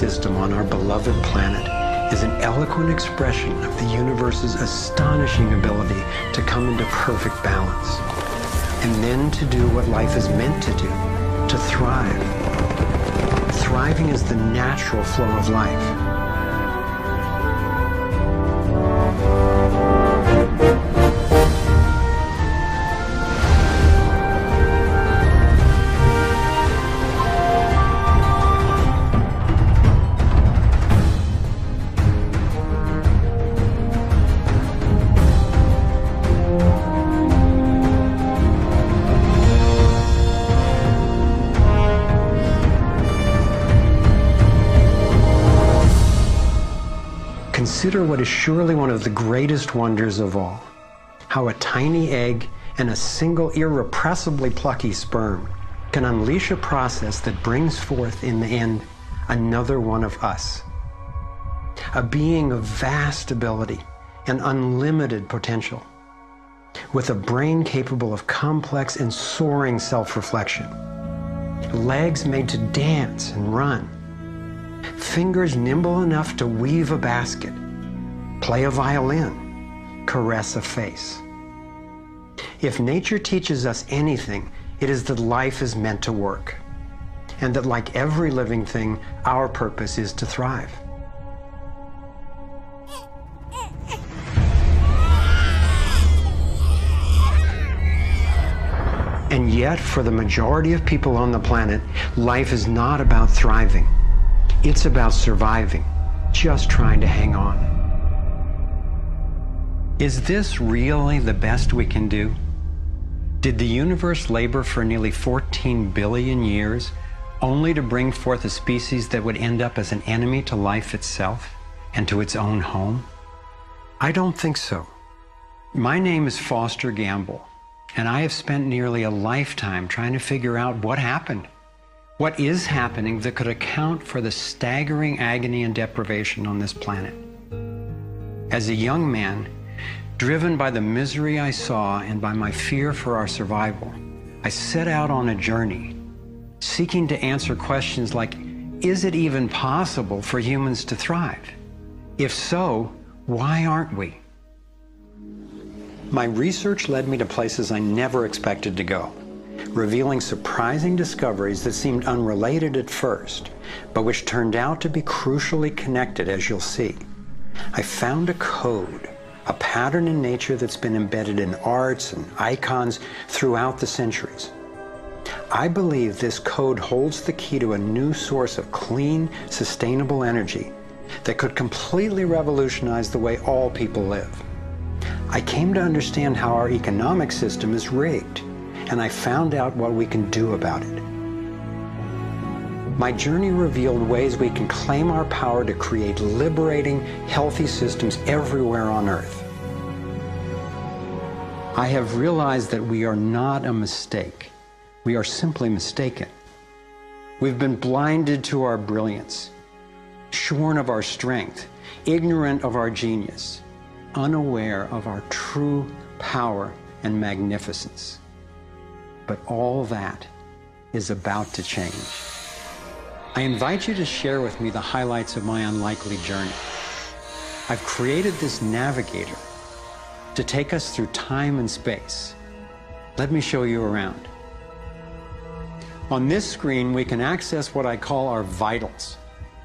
system on our beloved planet is an eloquent expression of the universe's astonishing ability to come into perfect balance, and then to do what life is meant to do, to thrive. Thriving is the natural flow of life. Consider what is surely one of the greatest wonders of all, how a tiny egg and a single irrepressibly plucky sperm can unleash a process that brings forth in the end another one of us. A being of vast ability and unlimited potential, with a brain capable of complex and soaring self-reflection, legs made to dance and run, fingers nimble enough to weave a basket, play a violin, caress a face. If nature teaches us anything, it is that life is meant to work, and that like every living thing, our purpose is to thrive. And yet, for the majority of people on the planet, life is not about thriving. It's about surviving, just trying to hang on. Is this really the best we can do? Did the universe labor for nearly 14 billion years only to bring forth a species that would end up as an enemy to life itself and to its own home? I don't think so. My name is Foster Gamble, and I have spent nearly a lifetime trying to figure out what happened. What is happening that could account for the staggering agony and deprivation on this planet? As a young man, driven by the misery I saw and by my fear for our survival, I set out on a journey, seeking to answer questions like, is it even possible for humans to thrive? If so, why aren't we? My research led me to places I never expected to go, revealing surprising discoveries that seemed unrelated at first, but which turned out to be crucially connected, as you'll see. I found a code, a pattern in nature that's been embedded in arts and icons throughout the centuries. I believe this code holds the key to a new source of clean, sustainable energy that could completely revolutionize the way all people live. I came to understand how our economic system is rigged, and I found out what we can do about it. My journey revealed ways we can claim our power to create liberating, healthy systems everywhere on Earth. I have realized that we are not a mistake. We are simply mistaken. We've been blinded to our brilliance, shorn of our strength, ignorant of our genius, unaware of our true power and magnificence. But all that is about to change. I invite you to share with me the highlights of my unlikely journey. I've created this navigator to take us through time and space. Let me show you around. On this screen, we can access what I call our vitals.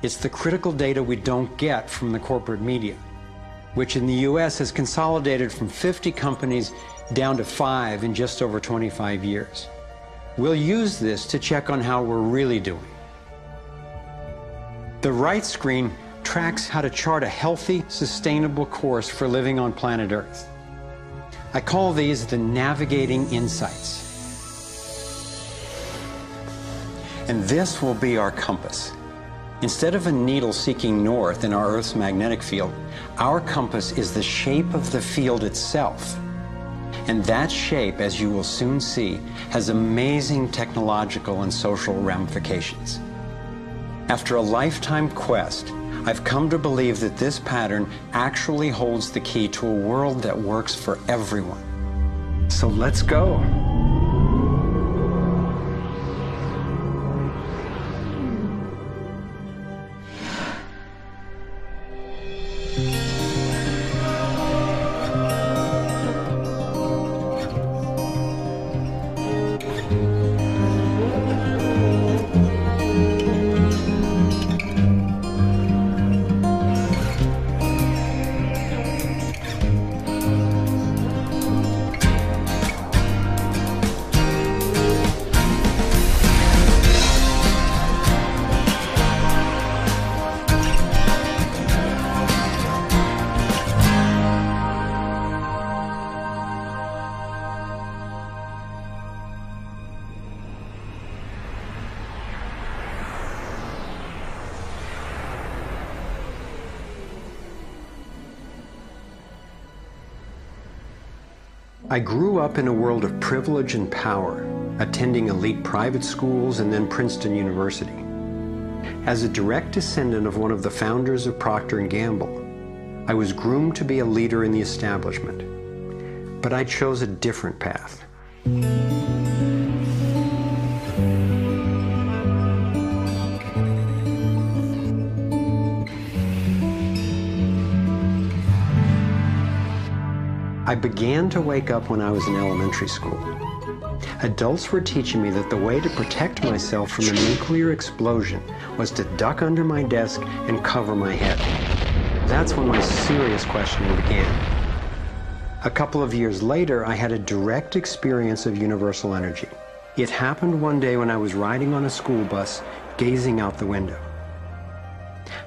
It's the critical data we don't get from the corporate media, which in the US has consolidated from 50 companies down to 5 in just over 25 years. We'll use this to check on how we're really doing. The right screen tracks how to chart a healthy, sustainable course for living on planet Earth. I call these the navigating insights. And this will be our compass. Instead of a needle seeking north in our Earth's magnetic field, our compass is the shape of the field itself. And that shape, as you will soon see, has amazing technological and social ramifications. After a lifetime quest, I've come to believe that this pattern actually holds the key to a world that works for everyone. So let's go. I grew up in a world of privilege and power, attending elite private schools and then Princeton University. As a direct descendant of one of the founders of Procter & Gamble, I was groomed to be a leader in the establishment. But I chose a different path. I began to wake up when I was in elementary school. Adults were teaching me that the way to protect myself from a nuclear explosion was to duck under my desk and cover my head. That's when my serious questioning began. A couple of years later, I had a direct experience of universal energy. It happened one day when I was riding on a school bus, gazing out the window.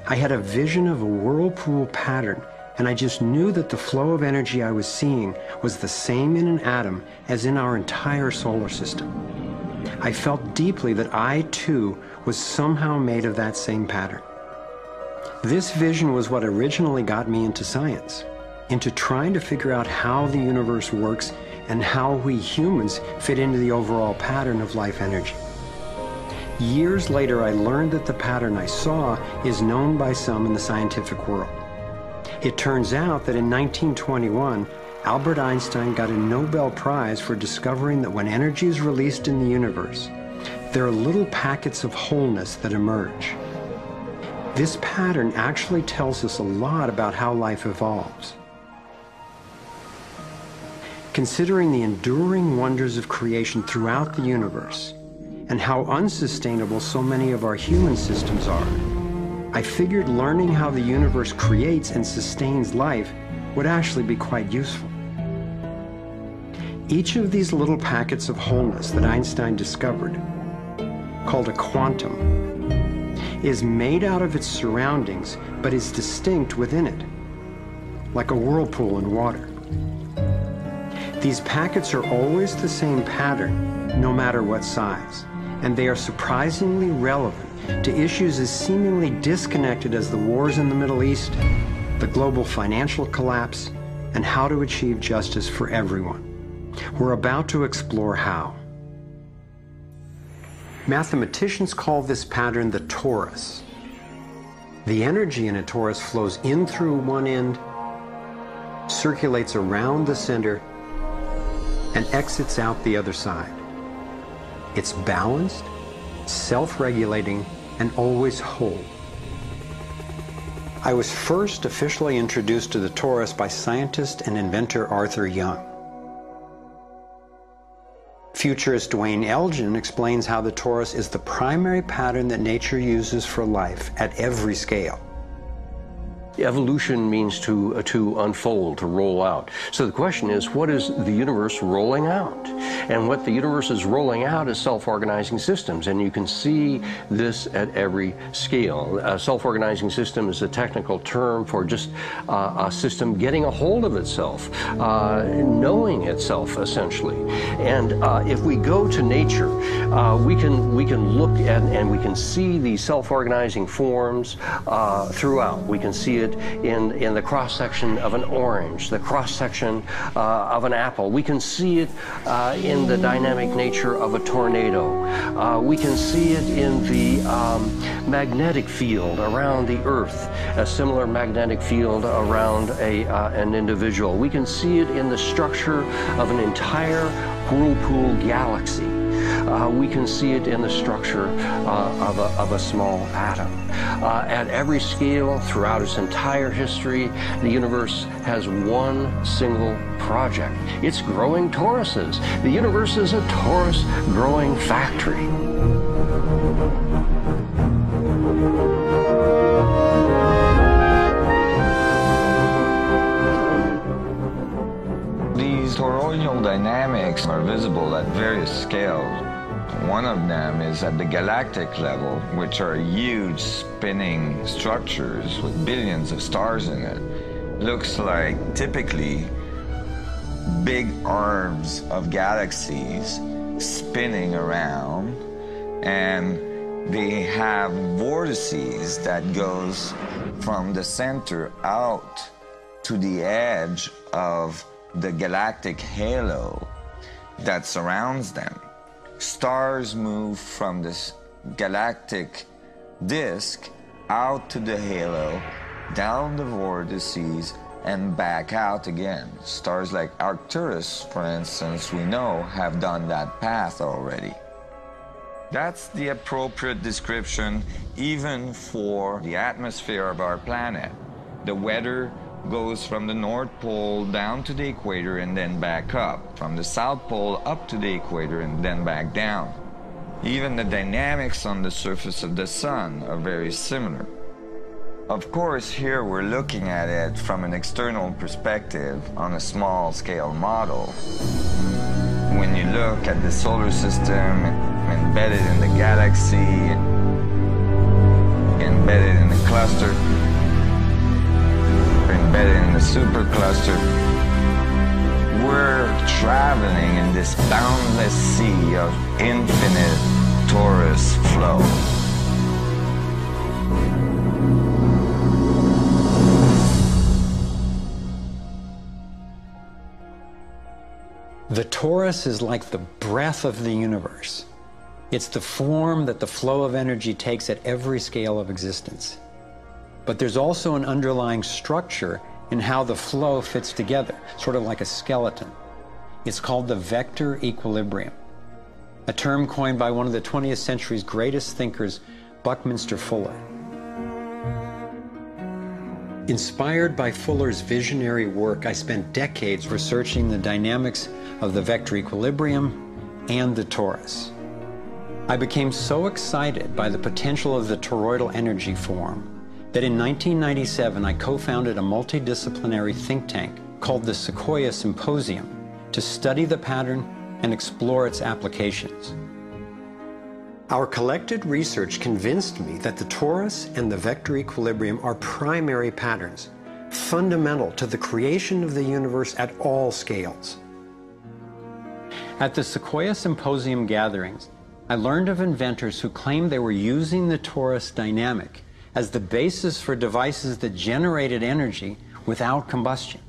I had a vision of a whirlpool pattern, and I just knew that the flow of energy I was seeing was the same in an atom as in our entire solar system. I felt deeply that I, too, was somehow made of that same pattern. This vision was what originally got me into science, into trying to figure out how the universe works and how we humans fit into the overall pattern of life energy. Years later, I learned that the pattern I saw is known by some in the scientific world. It turns out that in 1921, Albert Einstein got a Nobel Prize for discovering that when energy is released in the universe, there are little packets of wholeness that emerge. This pattern actually tells us a lot about how life evolves. Considering the enduring wonders of creation throughout the universe, and how unsustainable so many of our human systems are, I figured learning how the universe creates and sustains life would actually be quite useful. Each of these little packets of wholeness that Einstein discovered, called a quantum, is made out of its surroundings, but is distinct within it, like a whirlpool in water. These packets are always the same pattern, no matter what size, and they are surprisingly relevant to issues as seemingly disconnected as the wars in the Middle East, the global financial collapse, and how to achieve justice for everyone. We're about to explore how. Mathematicians call this pattern the torus. The energy in a torus flows in through one end, circulates around the center, and exits out the other side. It's balanced, self-regulating, and always whole. I was first officially introduced to the torus by scientist and inventor Arthur Young. Futurist Dwayne Elgin explains how the torus is the primary pattern that nature uses for life at every scale. Evolution means to unfold, to roll out. So the question is, what is the universe rolling out? And what the universe is rolling out is self-organizing systems, and you can see this at every scale. A self-organizing system is a technical term for just a system getting a hold of itself, knowing itself, essentially. And if we go to nature, we can look at and we can see these self-organizing forms throughout. We can see it in the cross-section of an orange, the cross-section of an apple. We can see it in the dynamic nature of a tornado. We can see it in the magnetic field around the Earth, a similar magnetic field around an individual. We can see it in the structure of an entire whirlpool galaxy. we can see it in the structure of a small atom. At every scale, throughout its entire history, the universe has one single project. It's growing toruses. The universe is a torus growing factory. These toroidal dynamics are visible at various scales. One of them is at the galactic level, which are huge spinning structures with billions of stars in it. Looks like typically big arms of galaxies spinning around, and they have vortices that goes from the center out to the edge of the galactic halo that surrounds them. Stars move from this galactic disk out to the halo, down the vortices, and back out again. Stars like Arcturus, for instance, we know have done that path already. That's the appropriate description even for the atmosphere of our planet. The weather goes from the North Pole down to the equator and then back up, from the South Pole up to the equator and then back down. Even the dynamics on the surface of the sun are very similar. Of course, here we're looking at it from an external perspective on a small scale model. When you look at the solar system embedded in the galaxy, embedded in the cluster, embedded in the supercluster, we're traveling in this boundless sea of infinite torus flow. The torus is like the breath of the universe. It's the form that the flow of energy takes at every scale of existence. But there's also an underlying structure in how the flow fits together, sort of like a skeleton. It's called the vector equilibrium, a term coined by one of the 20th century's greatest thinkers, Buckminster Fuller. Inspired by Fuller's visionary work, I spent decades researching the dynamics of the vector equilibrium and the torus. I became so excited by the potential of the toroidal energy form that in 1997 I co-founded a multidisciplinary think tank called the Sequoia Symposium to study the pattern and explore its applications. Our collected research convinced me that the torus and the vector equilibrium are primary patterns, fundamental to the creation of the universe at all scales. At the Sequoia Symposium gatherings, I learned of inventors who claimed they were using the torus dynamic as the basis for devices that generated energy without combustion.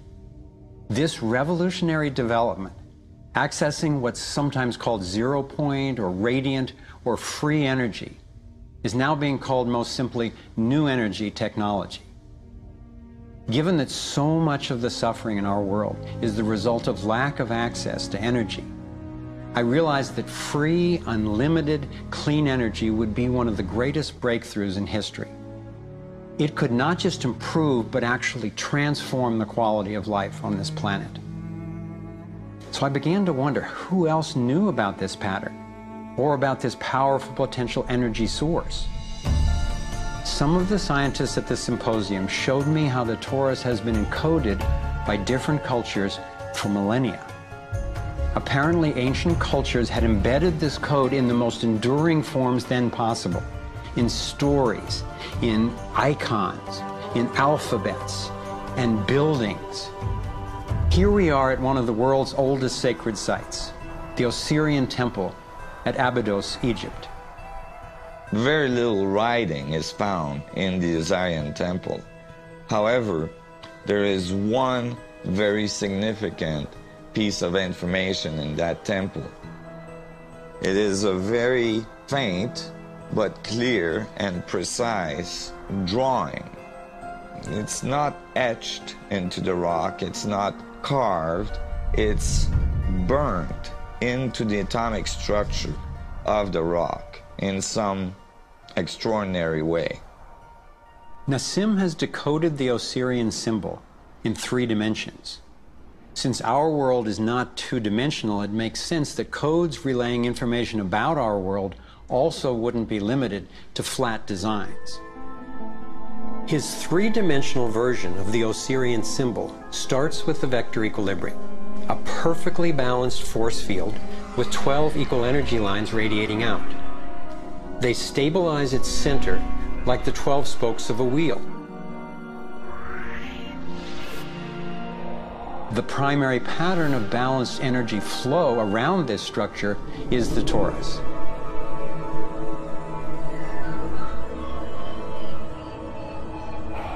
This revolutionary development, accessing what's sometimes called zero point or radiant or free energy, is now being called most simply new energy technology. Given that so much of the suffering in our world is the result of lack of access to energy, I realized that free, unlimited, clean energy would be one of the greatest breakthroughs in history. It could not just improve, but actually transform the quality of life on this planet. So I began to wonder who else knew about this pattern or about this powerful potential energy source. Some of the scientists at the symposium showed me how the torus has been encoded by different cultures for millennia. Apparently, ancient cultures had embedded this code in the most enduring forms then possible, in stories, in icons, in alphabets, and buildings. Here we are at one of the world's oldest sacred sites, the Osirian Temple at Abydos, Egypt. Very little writing is found in the Osirian Temple. However, there is one very significant piece of information in that temple. It is a very faint but clear and precise drawing. It's not etched into the rock, it's not carved, it's burnt into the atomic structure. of the rock in some extraordinary way. Nassim has decoded the Osirian symbol in 3 dimensions. Since our world is not two-dimensional, it makes sense that codes relaying information about our world also wouldn't be limited to flat designs. His 3-dimensional version of the Osirian symbol starts with the vector equilibrium, a perfectly balanced force field with 12 equal energy lines radiating out. They stabilize its center like the 12 spokes of a wheel. The primary pattern of balanced energy flow around this structure is the torus.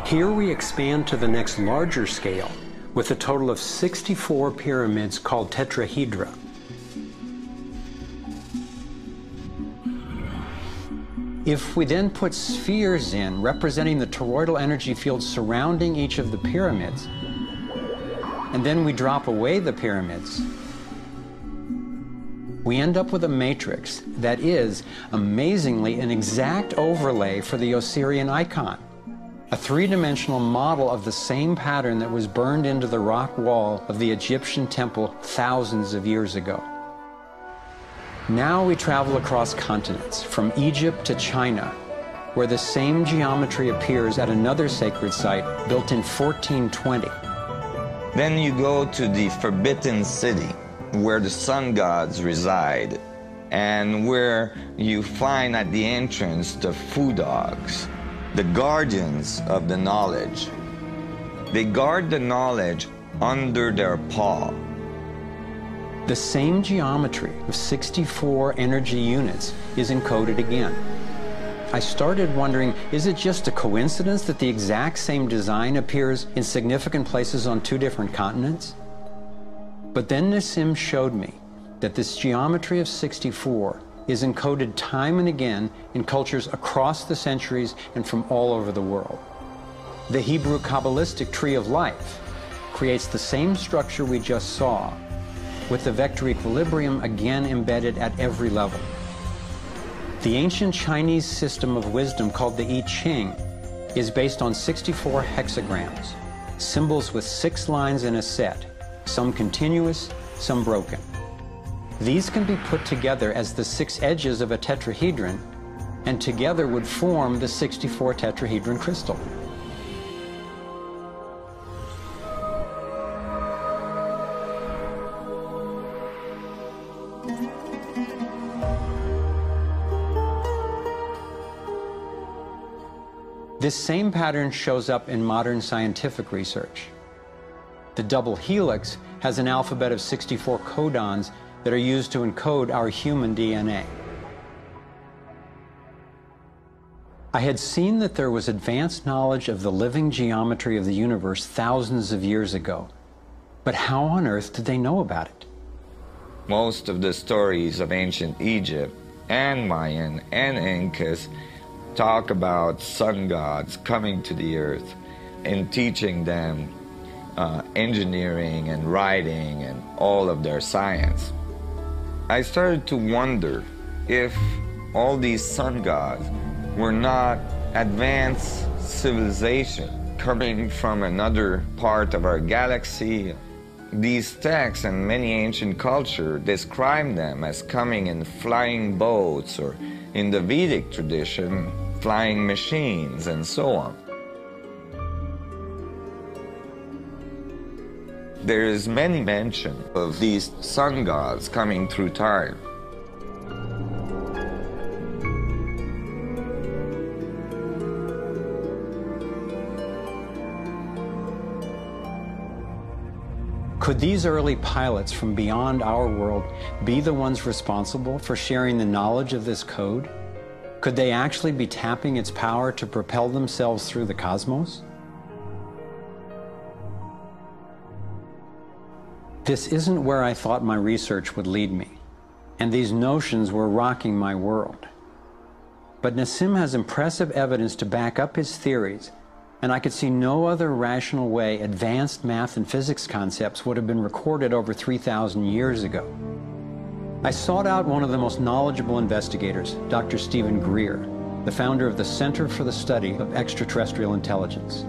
Here we expand to the next larger scale with a total of 64 pyramids called tetrahedra. If we then put spheres in representing the toroidal energy field surrounding each of the pyramids, and then we drop away the pyramids, we end up with a matrix that is, amazingly, an exact overlay for the Osirian icon, a 3-dimensional model of the same pattern that was burned into the rock wall of the Egyptian temple thousands of years ago. Now we travel across continents, from Egypt to China, where the same geometry appears at another sacred site built in 1420. Then you go to the Forbidden City, where the sun gods reside, and where you find at the entrance the Fu dogs, the guardians of the knowledge. They guard the knowledge under their paw. The same geometry of 64 energy units is encoded again. I started wondering, is it just a coincidence that the exact same design appears in significant places on 2 different continents? But then Nassim showed me that this geometry of 64 is encoded time and again in cultures across the centuries and from all over the world. The Hebrew Kabbalistic tree of life creates the same structure we just saw, with the vector equilibrium again embedded at every level. The ancient Chinese system of wisdom called the I Ching is based on 64 hexagrams, symbols with 6 lines in a set, some continuous, some broken. These can be put together as the 6 edges of a tetrahedron, and together would form the 64 tetrahedron crystal. This same pattern shows up in modern scientific research. The double helix has an alphabet of 64 codons that are used to encode our human DNA. I had seen that there was advanced knowledge of the living geometry of the universe thousands of years ago, but how on earth did they know about it? Most of the stories of ancient Egypt and Mayan and Incas talk about sun gods coming to the earth and teaching them engineering and writing and all of their science. I started to wonder if all these sun gods were not advanced civilization coming from another part of our galaxy. These texts and many ancient cultures describe them as coming in flying boats, or in the Vedic tradition, flying machines, and so on. There is many mention of these sun gods coming through time. Could these early pilots from beyond our world be the ones responsible for sharing the knowledge of this code? Could they actually be tapping its power to propel themselves through the cosmos? This isn't where I thought my research would lead me, and these notions were rocking my world. But Nassim has impressive evidence to back up his theories, and I could see no other rational way advanced math and physics concepts would have been recorded over 3,000 years ago. I sought out one of the most knowledgeable investigators, Dr. Stephen Greer, the founder of the Center for the Study of Extraterrestrial Intelligence.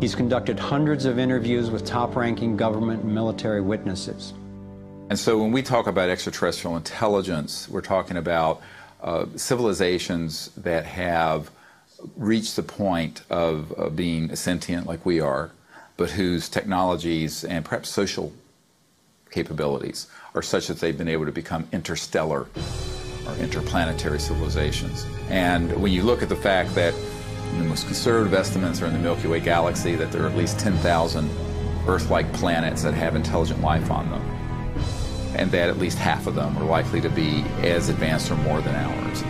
He's conducted hundreds of interviews with top-ranking government and military witnesses. And so when we talk about extraterrestrial intelligence, we're talking about civilizations that have reached the point of being sentient like we are, but whose technologies and perhaps social capabilities are such that they've been able to become interstellar or interplanetary civilizations. And when you look at the fact that the most conservative estimates are in the Milky Way galaxy that there are at least 10,000 Earth-like planets that have intelligent life on them, and that at least half of them are likely to be as advanced or more than ours,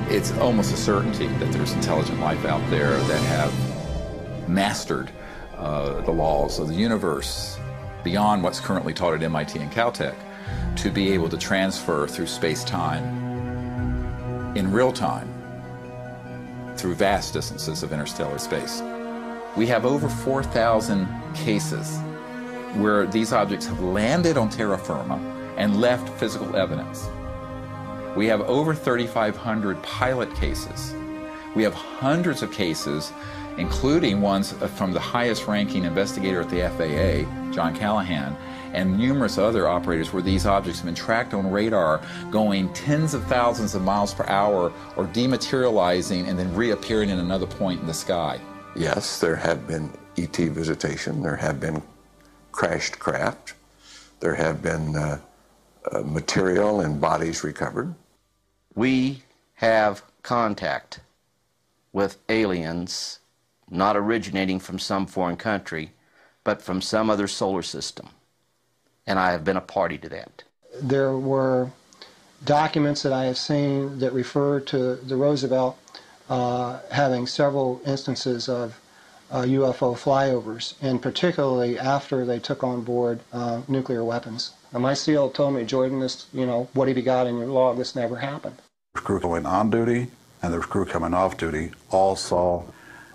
it's almost a certainty that there's intelligent life out there that have mastered the laws of the universe beyond what's currently taught at MIT and Caltech, to be able to transfer through space-time in real time through vast distances of interstellar space. We have over 4,000 cases where these objects have landed on terra firma and left physical evidence. We have over 3,500 pilot cases. We have hundreds of cases, including ones from the highest ranking investigator at the FAA, John Callahan, and numerous other operators where these objects have been tracked on radar going tens of thousands of miles per hour or dematerializing and then reappearing in another point in the sky. Yes, there have been ET visitation, there have been crashed craft, there have been material and bodies recovered. We have contact with aliens not originating from some foreign country, but from some other solar system. And I have been a party to that. There were documents that I have seen that refer to the Roosevelt having several instances of UFO flyovers, and particularly after they took on board nuclear weapons. And my SEAL told me, Jordan, this, what have you got in your log? This never happened. The crew going on duty and the crew coming off duty all saw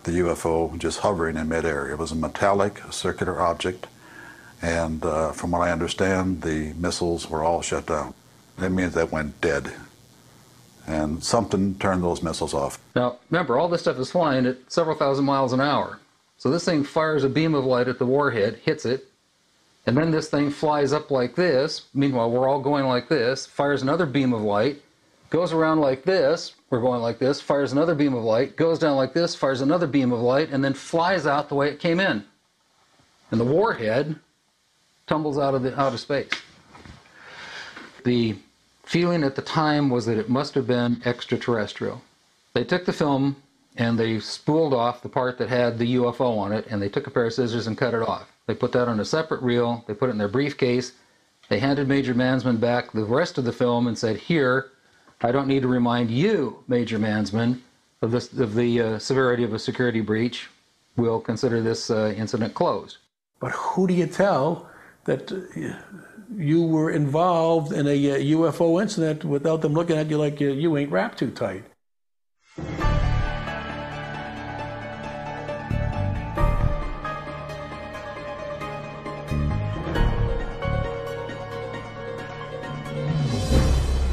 the UFO just hovering in midair. It was a metallic, circular object, and from what I understand, the missiles were all shut down. That means that went dead, and something turned those missiles off. Now, remember, all this stuff is flying at several thousand miles an hour. So this thing fires a beam of light at the warhead, hits it, and then this thing flies up like this. Meanwhile, we're all going like this, fires another beam of light, goes around like this, we're going like this, fires another beam of light, goes down like this, fires another beam of light, and then flies out the way it came in. And the warhead tumbles out of space. The feeling at the time was that it must have been extraterrestrial. They took the film and they spooled off the part that had the UFO on it, and they took a pair of scissors and cut it off. They put that on a separate reel, they put it in their briefcase, they handed Major Mansman back the rest of the film and said, here, I don't need to remind you, Major Mansman, of the severity of a security breach. We'll consider this incident closed. But who do you tell that you were involved in a UFO incident without them looking at you like you ain't wrapped too tight?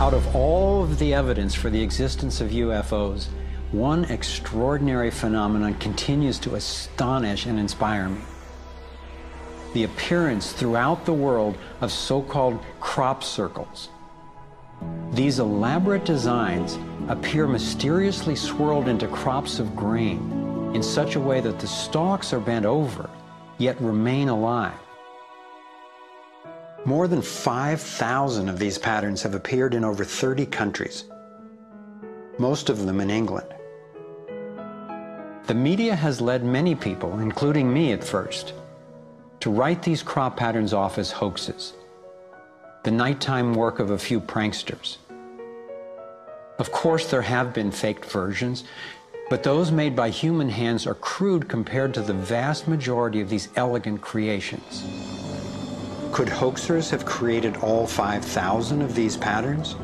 Out of all of the evidence for the existence of UFOs, one extraordinary phenomenon continues to astonish and inspire me. The appearance throughout the world of so-called crop circles. These elaborate designs appear mysteriously swirled into crops of grain in such a way that the stalks are bent over, yet remain alive. More than 5,000 of these patterns have appeared in over 30 countries, most of them in England. The media has led many people, including me at first, to write these crop patterns off as hoaxes, the nighttime work of a few pranksters. Of course, there have been faked versions, but those made by human hands are crude compared to the vast majority of these elegant creations. Could hoaxers have created all 5,000 of these patterns?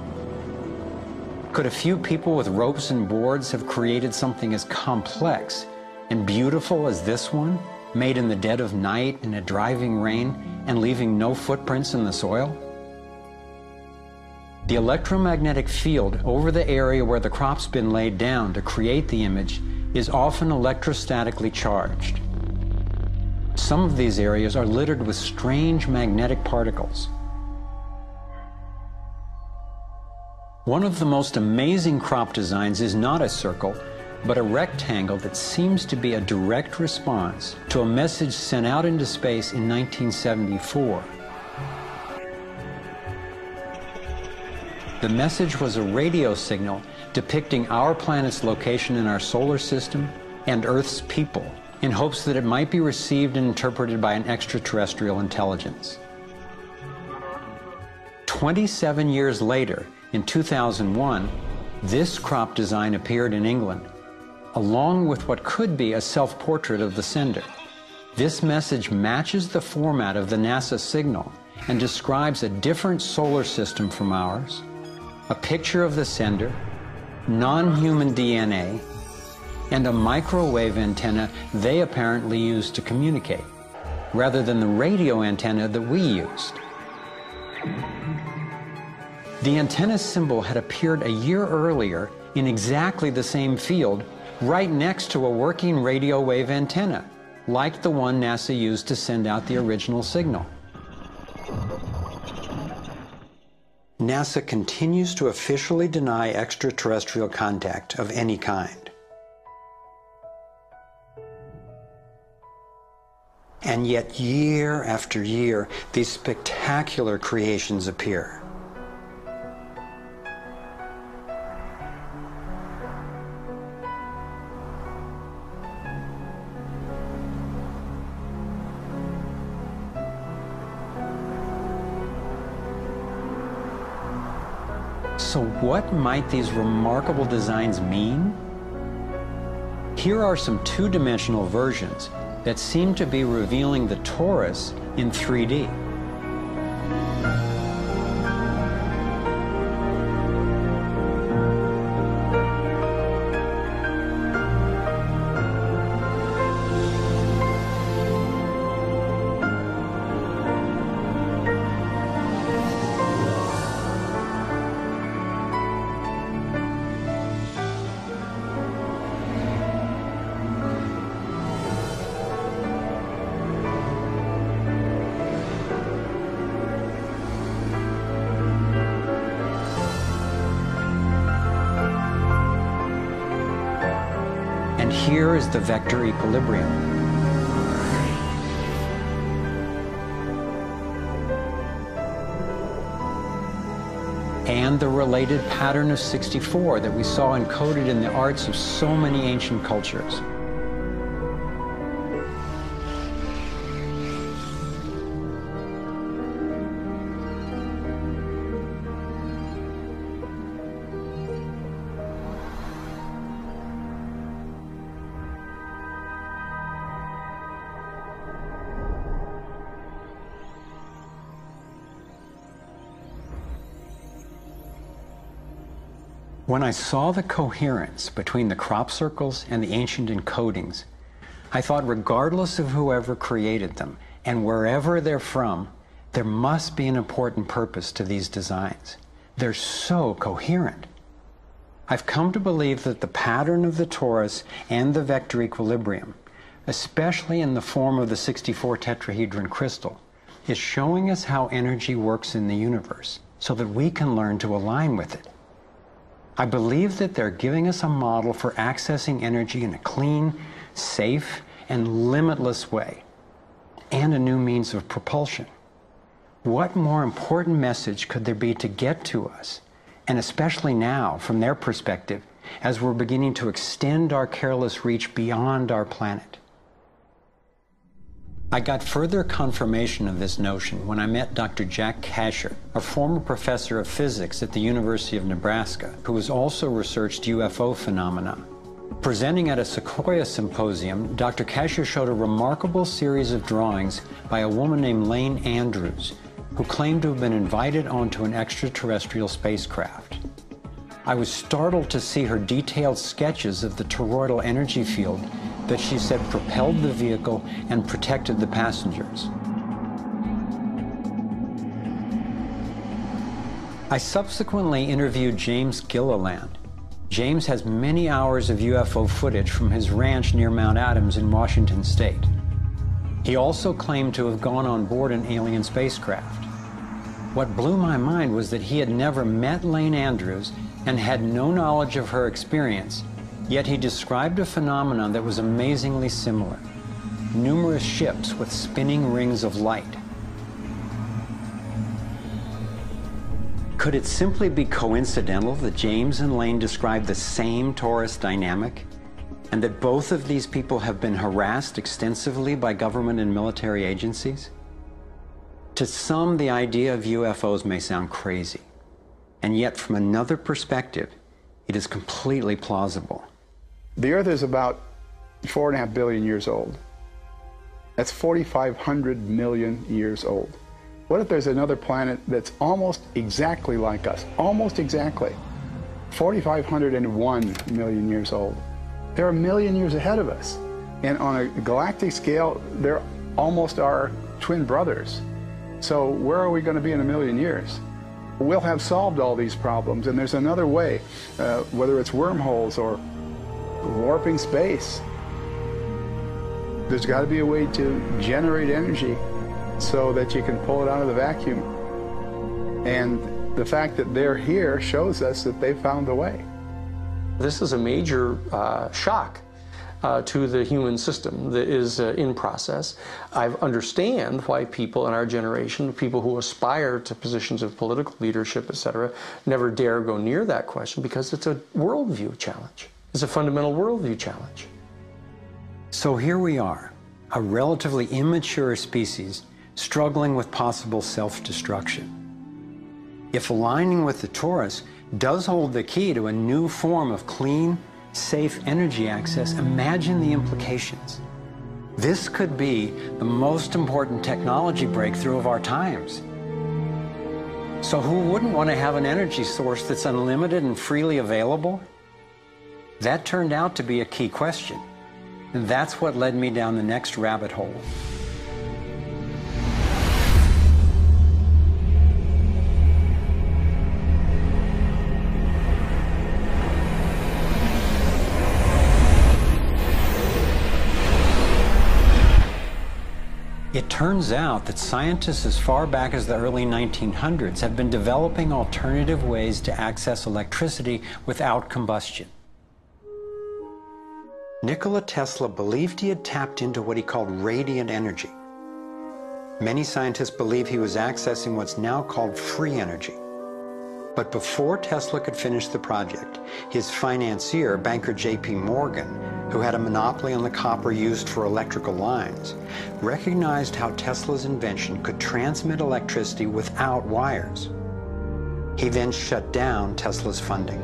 Could a few people with ropes and boards have created something as complex and beautiful as this one, made in the dead of night in a driving rain and leaving no footprints in the soil? The electromagnetic field over the area where the crop's been laid down to create the image is often electrostatically charged. Some of these areas are littered with strange magnetic particles. One of the most amazing crop designs is not a circle, but a rectangle that seems to be a direct response to a message sent out into space in 1974. The message was a radio signal depicting our planet's location in our solar system and Earth's people, in hopes that it might be received and interpreted by an extraterrestrial intelligence. 27 years later, in 2001, this crop design appeared in England, along with what could be a self-portrait of the sender. This message matches the format of the NASA signal and describes a different solar system from ours, a picture of the sender, non-human DNA, and a microwave antenna they apparently used to communicate, rather than the radio antenna that we used. The antenna symbol had appeared a year earlier in exactly the same field, right next to a working radio wave antenna, like the one NASA used to send out the original signal. NASA continues to officially deny extraterrestrial contact of any kind. And yet, year after year, these spectacular creations appear. So what might these remarkable designs mean? Here are some two-dimensional versions that seem to be revealing the torus in 3D. And here is the vector equilibrium. And the related pattern of 64 that we saw encoded in the arts of so many ancient cultures. When I saw the coherence between the crop circles and the ancient encodings, I thought regardless of whoever created them and wherever they're from, there must be an important purpose to these designs. They're so coherent. I've come to believe that the pattern of the torus and the vector equilibrium, especially in the form of the 64 tetrahedron crystal, is showing us how energy works in the universe so that we can learn to align with it. I believe that they're giving us a model for accessing energy in a clean, safe, and limitless way, and a new means of propulsion. What more important message could there be to get to us, and especially now, from their perspective, as we're beginning to extend our careless reach beyond our planet? I got further confirmation of this notion when I met Dr. Jack Kasher, a former professor of physics at the University of Nebraska, who has also researched UFO phenomena. Presenting at a Sequoia symposium, Dr. Kasher showed a remarkable series of drawings by a woman named Lane Andrews, who claimed to have been invited onto an extraterrestrial spacecraft. I was startled to see her detailed sketches of the toroidal energy field that she said propelled the vehicle and protected the passengers. I subsequently interviewed James Gilliland. James has many hours of UFO footage from his ranch near Mount Adams in Washington State. He also claimed to have gone on board an alien spacecraft. What blew my mind was that he had never met Lane Andrews and had no knowledge of her experience, yet he described a phenomenon that was amazingly similar: numerous ships with spinning rings of light. Could it simply be coincidental that James and Lane described the same torus dynamic, and that both of these people have been harassed extensively by government and military agencies? To some, the idea of UFOs may sound crazy, and yet from another perspective, it is completely plausible. The Earth is about 4.5 billion years old. That's 4,500 million years old. What if there's another planet that's almost exactly like us? Almost exactly. 4,501 million years old. They're a million years ahead of us. And on a galactic scale, they're almost our twin brothers. So where are we going to be in a million years? We'll have solved all these problems, and there's another way, whether it's wormholes or warping space. There's got to be a way to generate energy so that you can pull it out of the vacuum. And the fact that they're here shows us that they found a way. This is a major shock to the human system that is in process. I understand why people in our generation, people who aspire to positions of political leadership, etc., never dare go near that question, because it's a worldview challenge. It's a fundamental worldview challenge. So here we are, a relatively immature species struggling with possible self-destruction. If aligning with the torus does hold the key to a new form of clean, safe energy access, imagine the implications. This could be the most important technology breakthrough of our times. So who wouldn't want to have an energy source that's unlimited and freely available? That turned out to be a key question, and that's what led me down the next rabbit hole. It turns out that scientists as far back as the early 1900s have been developing alternative ways to access electricity without combustion. Nikola Tesla believed he had tapped into what he called radiant energy. Many scientists believe he was accessing what's now called free energy. But before Tesla could finish the project, his financier, banker J.P. Morgan, who had a monopoly on the copper used for electrical lines, recognized how Tesla's invention could transmit electricity without wires. He then shut down Tesla's funding.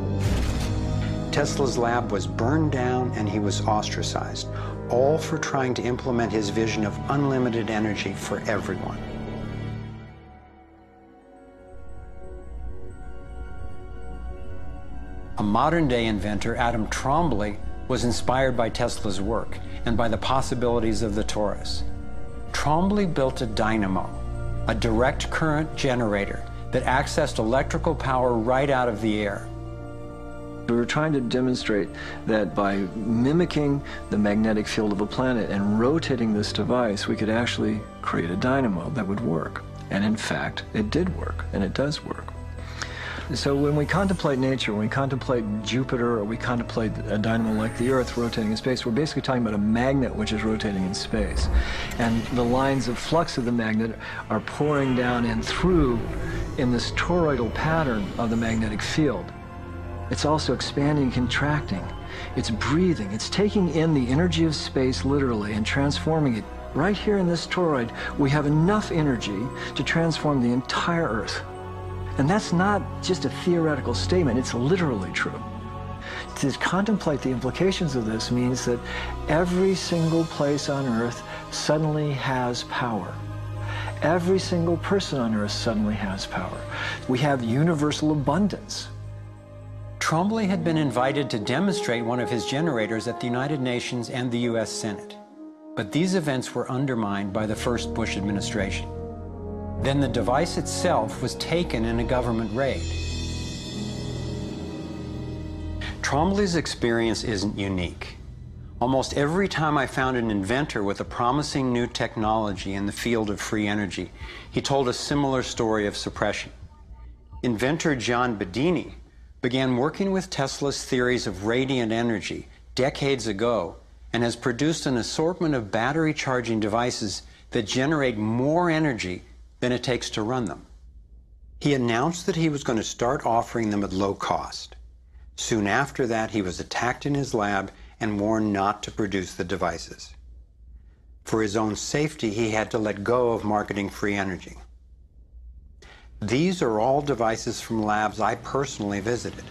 Tesla's lab was burned down and he was ostracized, all for trying to implement his vision of unlimited energy for everyone. A modern-day inventor, Adam Trombley, was inspired by Tesla's work and by the possibilities of the torus. Trombley built a dynamo, a direct current generator that accessed electrical power right out of the air. We were trying to demonstrate that by mimicking the magnetic field of a planet and rotating this device, we could actually create a dynamo that would work. And in fact, it did work, and it does work. So when we contemplate nature, when we contemplate Jupiter, or we contemplate a dynamo like the Earth rotating in space, we're basically talking about a magnet which is rotating in space. And the lines of flux of the magnet are pouring down and through in this toroidal pattern of the magnetic field. It's also expanding and contracting. It's breathing. It's taking in the energy of space literally and transforming it. Right here in this toroid, we have enough energy to transform the entire Earth. And that's not just a theoretical statement, it's literally true. To contemplate the implications of this means that every single place on Earth suddenly has power. Every single person on Earth suddenly has power. We have universal abundance. Trombley had been invited to demonstrate one of his generators at the United Nations and the U.S. Senate. But these events were undermined by the first Bush administration. Then the device itself was taken in a government raid. Trombley's experience isn't unique. Almost every time I found an inventor with a promising new technology in the field of free energy, he told a similar story of suppression. Inventor John Bedini began working with Tesla's theories of radiant energy decades ago and has produced an assortment of battery charging devices that generate more energy than it takes to run them. He announced that he was going to start offering them at low cost. Soon after that, he was attacked in his lab and warned not to produce the devices. For his own safety, he had to let go of marketing free energy. These are all devices from labs I personally visited.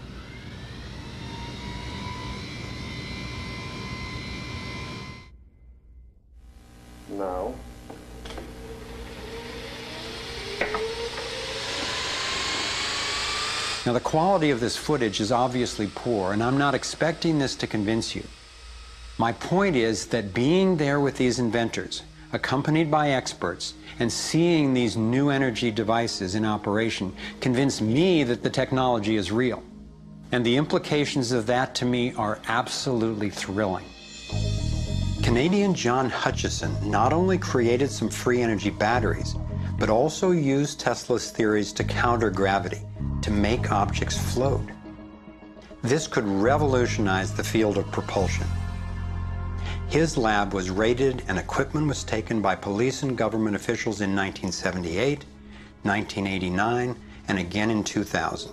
Now. Now, the quality of this footage is obviously poor, and I'm not expecting this to convince you. My point is that being there with these inventors, accompanied by experts, and seeing these new energy devices in operation convinced me that the technology is real. And the implications of that to me are absolutely thrilling. Canadian John Hutchison not only created some free energy batteries, but also used Tesla's theories to counter gravity, to make objects float. This could revolutionize the field of propulsion. His lab was raided and equipment was taken by police and government officials in 1978, 1989, and again in 2000.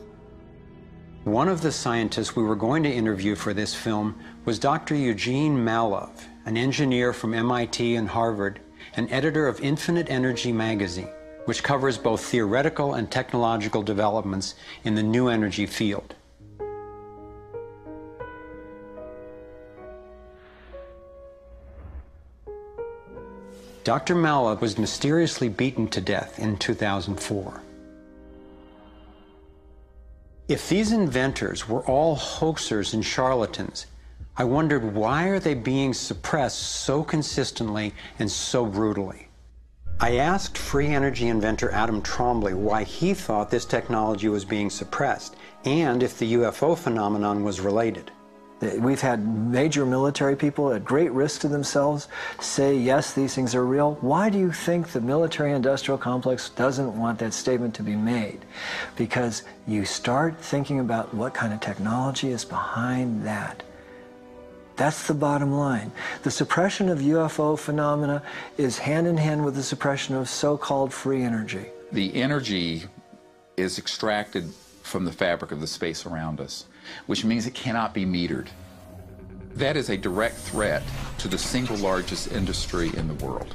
One of the scientists we were going to interview for this film was Dr. Eugene Malov, an engineer from MIT and Harvard, and editor of Infinite Energy magazine, which covers both theoretical and technological developments in the new energy field. Dr. Malov was mysteriously beaten to death in 2004. If these inventors were all hoaxers and charlatans, I wondered, why are they being suppressed so consistently and so brutally? I asked free energy inventor Adam Trombley why he thought this technology was being suppressed, and if the UFO phenomenon was related. We've had major military people at great risk to themselves say, yes, these things are real. Why do you think the military-industrial complex doesn't want that statement to be made? Because you start thinking about what kind of technology is behind that. That's the bottom line. The suppression of UFO phenomena is hand in hand with the suppression of so-called free energy. The energy is extracted from the fabric of the space around us, which means it cannot be metered. That is a direct threat to the single largest industry in the world,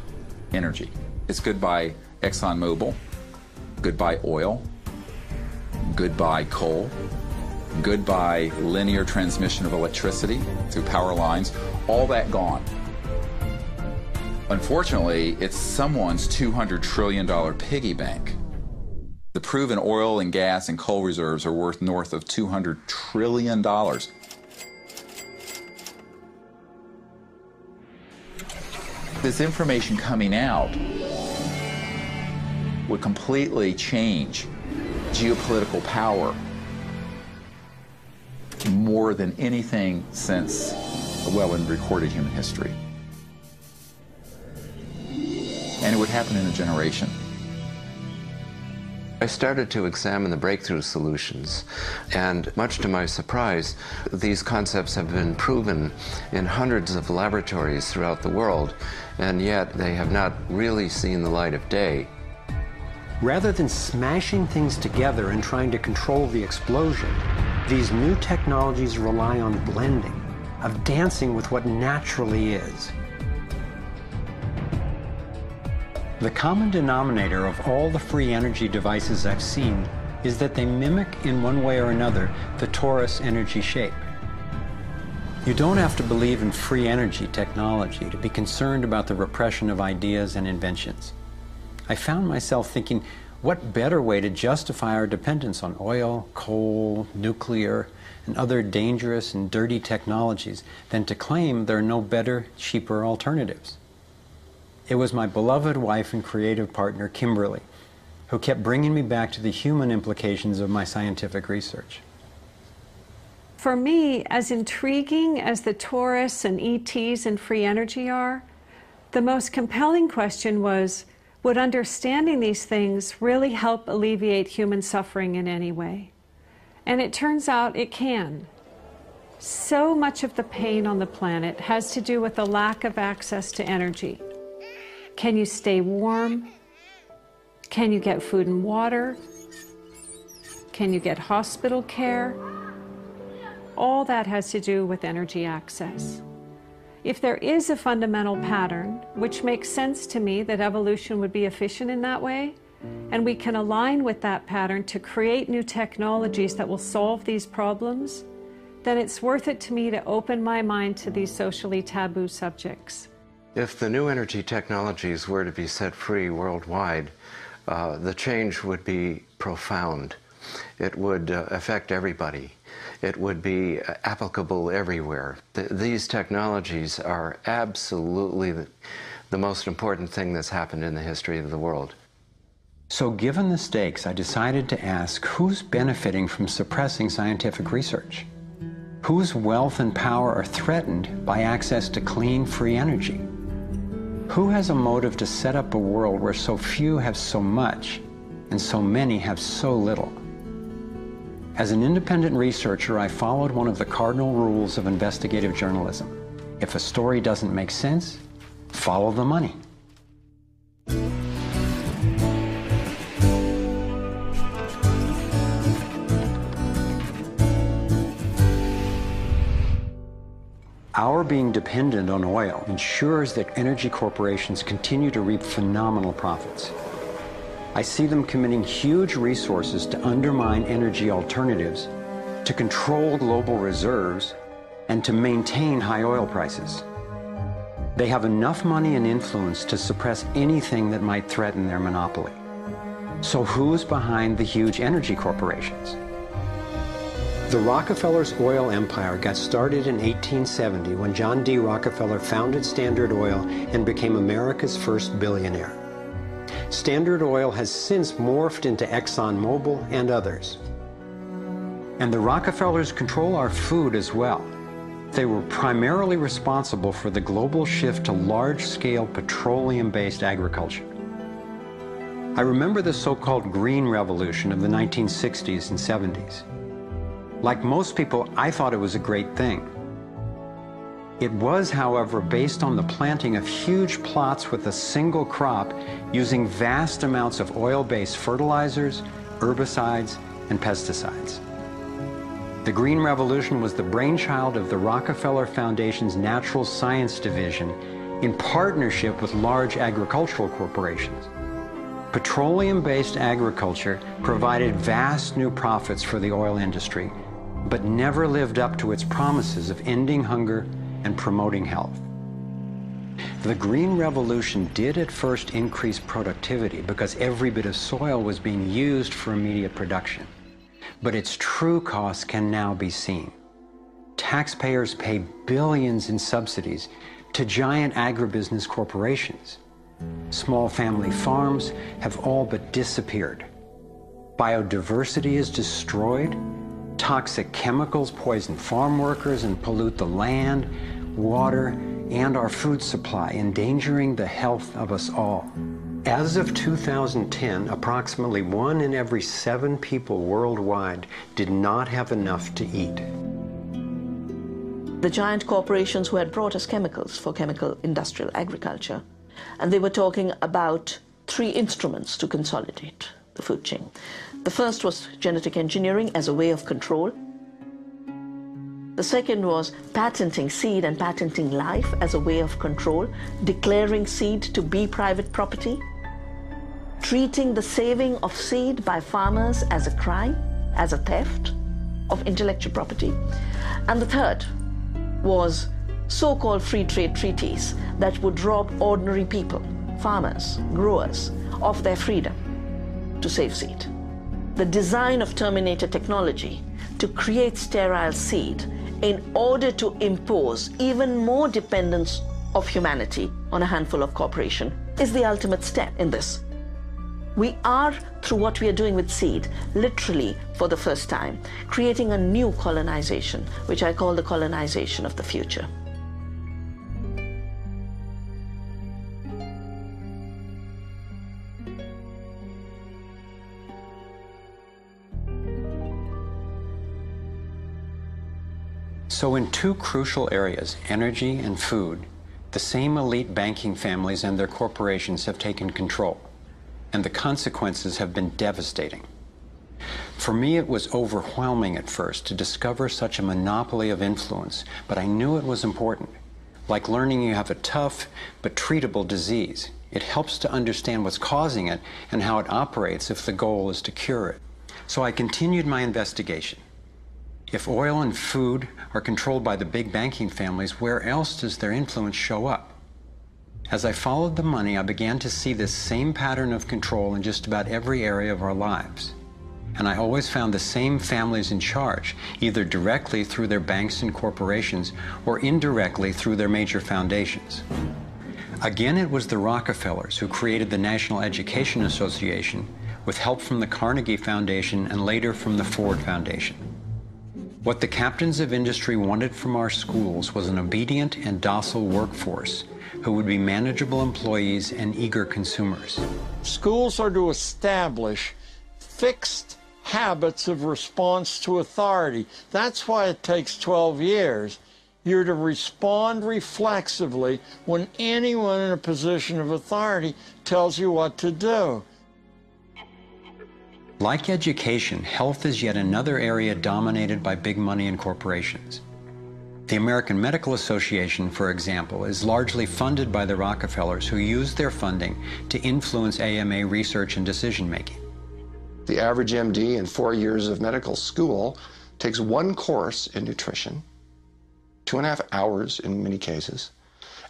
energy. It's goodbye ExxonMobil, goodbye oil, goodbye coal, goodbye linear transmission of electricity through power lines, all that gone. Unfortunately, it's someone's $200 trillion piggy bank. The proven oil and gas and coal reserves are worth north of $200 trillion. This information coming out would completely change geopolitical power more than anything since, well, in recorded human history. And it would happen in a generation. I started to examine the breakthrough solutions, and much to my surprise, these concepts have been proven in hundreds of laboratories throughout the world, and yet they have not really seen the light of day. Rather than smashing things together and trying to control the explosion, these new technologies rely on blending, of dancing with what naturally is. The common denominator of all the free energy devices I've seen is that they mimic in one way or another the torus energy shape. You don't have to believe in free energy technology to be concerned about the repression of ideas and inventions. I found myself thinking, what better way to justify our dependence on oil, coal, nuclear, and other dangerous and dirty technologies than to claim there are no better, cheaper alternatives? It was my beloved wife and creative partner, Kimberly, who kept bringing me back to the human implications of my scientific research. For me, as intriguing as the tourists and ETs and free energy are, the most compelling question was, would understanding these things really help alleviate human suffering in any way? And it turns out it can. So much of the pain on the planet has to do with the lack of access to energy. Can you stay warm? Can you get food and water? Can you get hospital care? All that has to do with energy access. If there is a fundamental pattern, which makes sense to me that evolution would be efficient in that way, and we can align with that pattern to create new technologies that will solve these problems, then it's worth it to me to open my mind to these socially taboo subjects. If the new energy technologies were to be set free worldwide, the change would be profound. It would affect everybody. It would be applicable everywhere. These technologies are absolutely the most important thing that's happened in the history of the world. So given the stakes, I decided to ask who's benefiting from suppressing scientific research? Whose wealth and power are threatened by access to clean, free energy? Who has a motive to set up a world where so few have so much and so many have so little? As an independent researcher, I followed one of the cardinal rules of investigative journalism. If a story doesn't make sense, follow the money. Our being dependent on oil ensures that energy corporations continue to reap phenomenal profits. I see them committing huge resources to undermine energy alternatives, to control global reserves, and to maintain high oil prices. They have enough money and influence to suppress anything that might threaten their monopoly. So who's behind the huge energy corporations? The Rockefellers' oil empire got started in 1870 when John D. Rockefeller founded Standard Oil and became America's first billionaire. Standard Oil has since morphed into ExxonMobil and others. And the Rockefellers control our food as well. They were primarily responsible for the global shift to large-scale petroleum-based agriculture. I remember the so-called Green Revolution of the 1960s and 70s. Like most people, I thought it was a great thing. It was, however, based on the planting of huge plots with a single crop using vast amounts of oil-based fertilizers, herbicides, and pesticides. The Green Revolution was the brainchild of the Rockefeller Foundation's Natural Science Division in partnership with large agricultural corporations. Petroleum-based agriculture provided vast new profits for the oil industry, but never lived up to its promises of ending hunger and promoting health. The Green Revolution did at first increase productivity because every bit of soil was being used for immediate production. But its true costs can now be seen. Taxpayers pay billions in subsidies to giant agribusiness corporations. Small family farms have all but disappeared. Biodiversity is destroyed. Toxic chemicals poison farm workers and pollute the land, water, and our food supply, endangering the health of us all. As of 2010, approximately 1 in every 7 people worldwide did not have enough to eat. The giant corporations who had brought us chemicals for chemical industrial agriculture, and they were talking about 3 instruments to consolidate the food chain. The first was genetic engineering as a way of control. The second was patenting seed and patenting life as a way of control, declaring seed to be private property, treating the saving of seed by farmers as a crime, as a theft of intellectual property. And the third was so-called free trade treaties that would rob ordinary people, farmers, growers, of their freedom to save seed. The design of terminator technology to create sterile seed in order to impose even more dependence of humanity on a handful of corporations is the ultimate step in this. We are, through what we are doing with seed, literally for the first time, creating a new colonization, which I call the colonization of the future. So in two crucial areas, energy and food, the same elite banking families and their corporations have taken control, and the consequences have been devastating. For me, it was overwhelming at first to discover such a monopoly of influence, but I knew it was important. Like learning you have a tough but treatable disease. It helps to understand what's causing it and how it operates if the goal is to cure it. So I continued my investigation. If oil and food are controlled by the big banking families, where else does their influence show up? As I followed the money, I began to see this same pattern of control in just about every area of our lives. And I always found the same families in charge, either directly through their banks and corporations or indirectly through their major foundations. Again, it was the Rockefellers who created the National Education Association with help from the Carnegie Foundation and later from the Ford Foundation. What the captains of industry wanted from our schools was an obedient and docile workforce who would be manageable employees and eager consumers. Schools are to establish fixed habits of response to authority. That's why it takes 12 years. You're to respond reflexively when anyone in a position of authority tells you what to do. Like education, health is yet another area dominated by big money and corporations. The American Medical Association, for example, is largely funded by the Rockefellers, who use their funding to influence AMA research and decision-making. The average MD in 4 years of medical school takes one course in nutrition, 2.5 hours in many cases,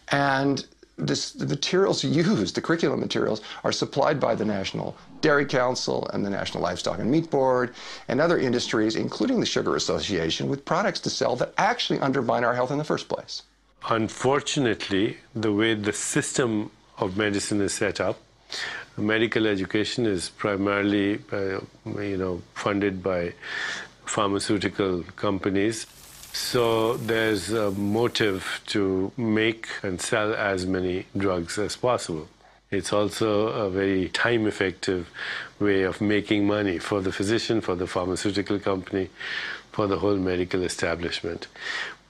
and the materials used, the curriculum materials, are supplied by the National Dairy Council and the National Livestock and Meat Board and other industries, including the Sugar Association, with products to sell that actually undermine our health in the first place. Unfortunately, the way the system of medicine is set up, medical education is primarily funded by pharmaceutical companies. So there's a motive to make and sell as many drugs as possible. It's also a very time-effective way of making money for the physician, for the pharmaceutical company, for the whole medical establishment.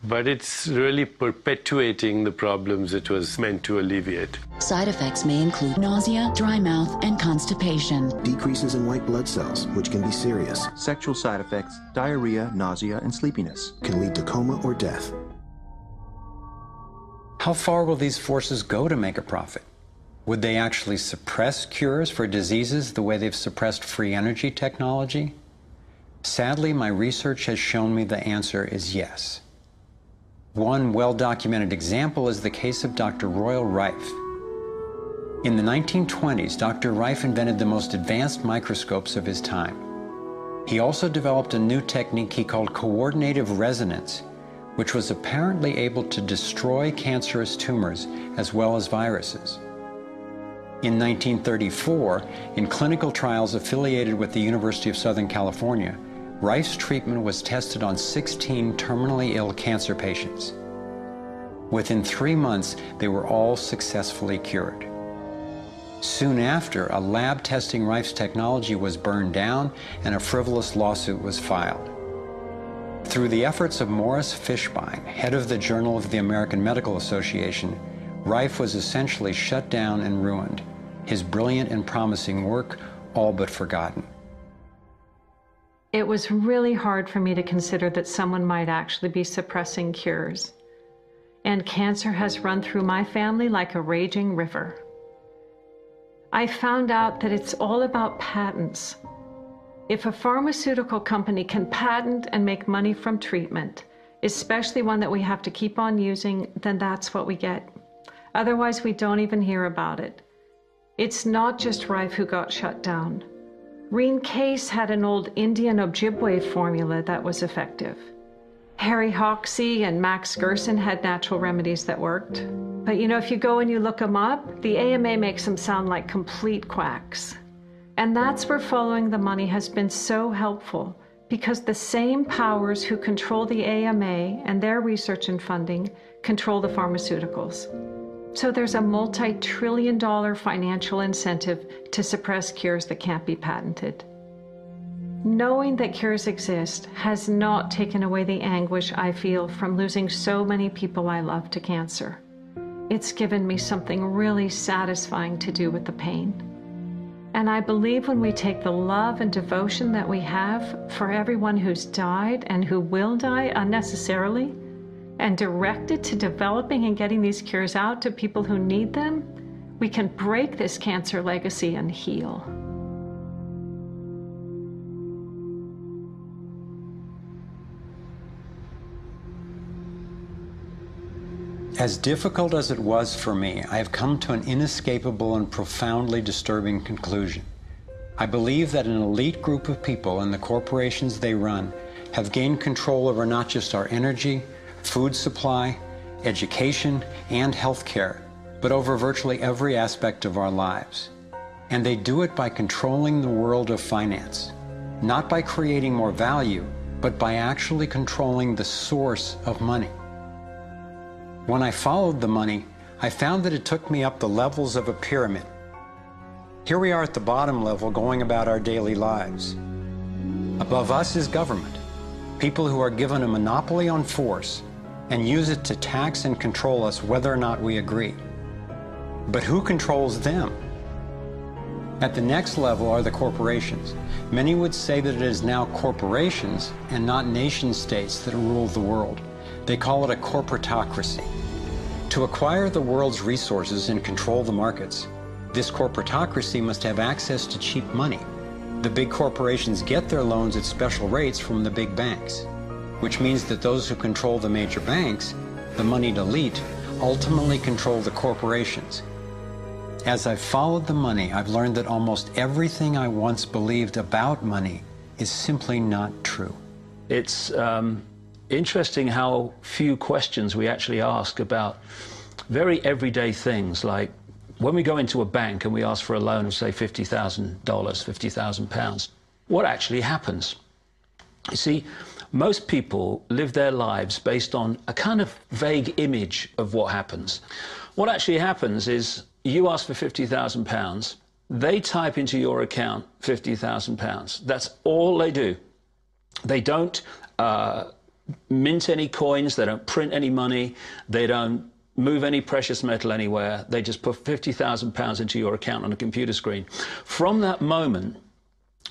But it's really perpetuating the problems it was meant to alleviate. Side effects may include nausea, dry mouth, and constipation. Decreases in white blood cells, which can be serious. Sexual side effects, diarrhea, nausea, and sleepiness. Can lead to coma or death. How far will these forces go to make a profit? Would they actually suppress cures for diseases the way they've suppressed free energy technology? Sadly, my research has shown me the answer is yes. One well-documented example is the case of Dr. Royal Rife. In the 1920s, Dr. Rife invented the most advanced microscopes of his time. He also developed a new technique he called coordinative resonance, which was apparently able to destroy cancerous tumors as well as viruses. In 1934, in clinical trials affiliated with the University of Southern California, Rife's treatment was tested on 16 terminally ill cancer patients. Within 3 months, they were all successfully cured. Soon after, a lab testing Rife's technology was burned down and a frivolous lawsuit was filed. Through the efforts of Morris Fishbein, head of the Journal of the American Medical Association, Rife was essentially shut down and ruined, his brilliant and promising work all but forgotten. It was really hard for me to consider that someone might actually be suppressing cures. And cancer has run through my family like a raging river. I found out that it's all about patents. If a pharmaceutical company can patent and make money from treatment, especially one that we have to keep on using, then that's what we get. Otherwise, we don't even hear about it. It's not just Rife who got shut down. Reen Case had an old Indian Ojibwe formula that was effective. Harry Hoxsey and Max Gerson had natural remedies that worked. But you know, if you go and you look them up, the AMA makes them sound like complete quacks. And that's where following the money has been so helpful, because the same powers who control the AMA and their research and funding control the pharmaceuticals. So there's a multi-trillion-dollar financial incentive to suppress cures that can't be patented. Knowing that cures exist has not taken away the anguish I feel from losing so many people I love to cancer. It's given me something really satisfying to do with the pain. And I believe when we take the love and devotion that we have for everyone who's died and who will die unnecessarily, and direct it to developing and getting these cures out to people who need them, we can break this cancer legacy and heal. As difficult as it was for me, I have come to an inescapable and profoundly disturbing conclusion. I believe that an elite group of people and the corporations they run have gained control over not just our energy, food supply, education, and healthcare, but over virtually every aspect of our lives. And they do it by controlling the world of finance, not by creating more value, but by actually controlling the source of money. When I followed the money, I found that it took me up the levels of a pyramid. Here we are at the bottom level going about our daily lives. Above us is government, people who are given a monopoly on force and use it to tax and control us whether or not we agree. But who controls them? At the next level are the corporations. Many would say that it is now corporations and not nation states that rule the world. They call it a corporatocracy. To acquire the world's resources and control the markets, this corporatocracy must have access to cheap money. The big corporations get their loans at special rates from the big banks, which means that those who control the major banks, the moneyed elite, ultimately control the corporations. As I've followed the money, I've learned that almost everything I once believed about money is simply not true. It's interesting how few questions we actually ask about very everyday things, like when we go into a bank and we ask for a loan of, say, $50,000, £50,000, what actually happens? You see, most people live their lives based on a kind of vague image of what happens. What actually happens is you ask for £50,000, they type into your account £50,000. That's all they do. They don't mint any coins, they don't print any money, they don't move any precious metal anywhere, they just put £50,000 into your account on a computer screen. From that moment,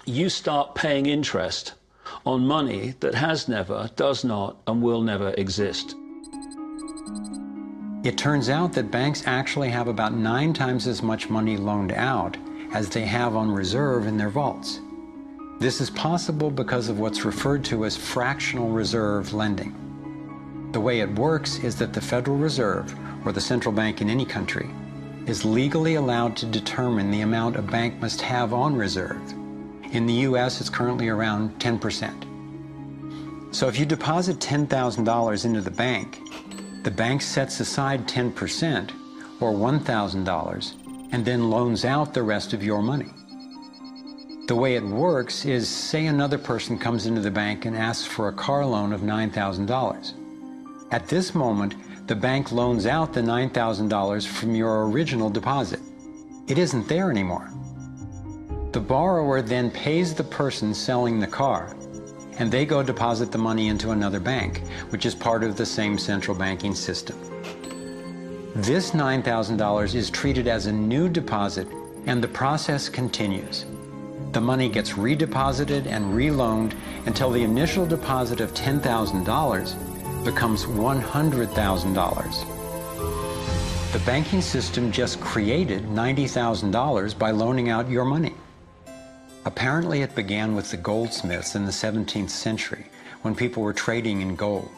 you start paying interest on money that has never, does not, and will never exist. It turns out that banks actually have about 9 times as much money loaned out as they have on reserve in their vaults. This is possible because of what's referred to as fractional reserve lending. The way it works is that the Federal Reserve, or the central bank in any country, is legally allowed to determine the amount a bank must have on reserve. In the US, it's currently around 10%. So if you deposit $10,000 into the bank sets aside 10%, or $1,000, and then loans out the rest of your money. The way it works is, say another person comes into the bank and asks for a car loan of $9,000. At this moment, the bank loans out the $9,000 from your original deposit. It isn't there anymore. The borrower then pays the person selling the car, and they go deposit the money into another bank, which is part of the same central banking system. This $9,000 is treated as a new deposit, and the process continues. The money gets redeposited and reloaned until the initial deposit of $10,000 becomes $100,000. The banking system just created $90,000 by loaning out your money. Apparently it began with the goldsmiths in the 17th century when people were trading in gold.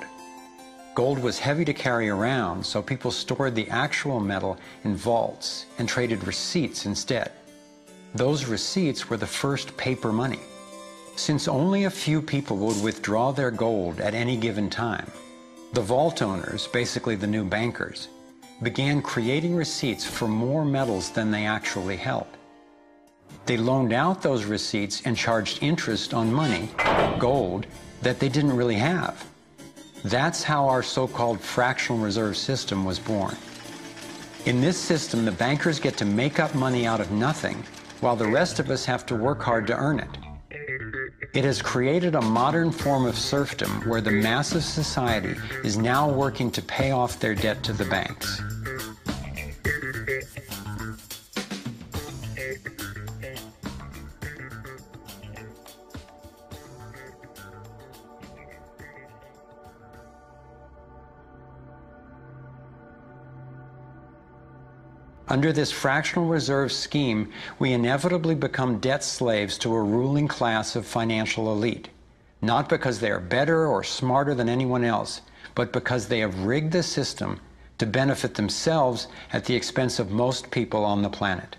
Gold was heavy to carry around, so people stored the actual metal in vaults and traded receipts instead. Those receipts were the first paper money. Since only a few people would withdraw their gold at any given time, the vault owners, basically the new bankers, began creating receipts for more metals than they actually held. They loaned out those receipts and charged interest on money, gold, that they didn't really have. That's how our so-called fractional reserve system was born. In this system, the bankers get to make up money out of nothing, while the rest of us have to work hard to earn it. It has created a modern form of serfdom where the mass of society is now working to pay off their debt to the banks. Under this fractional reserve scheme, we inevitably become debt slaves to a ruling class of financial elite, not because they are better or smarter than anyone else, but because they have rigged the system to benefit themselves at the expense of most people on the planet.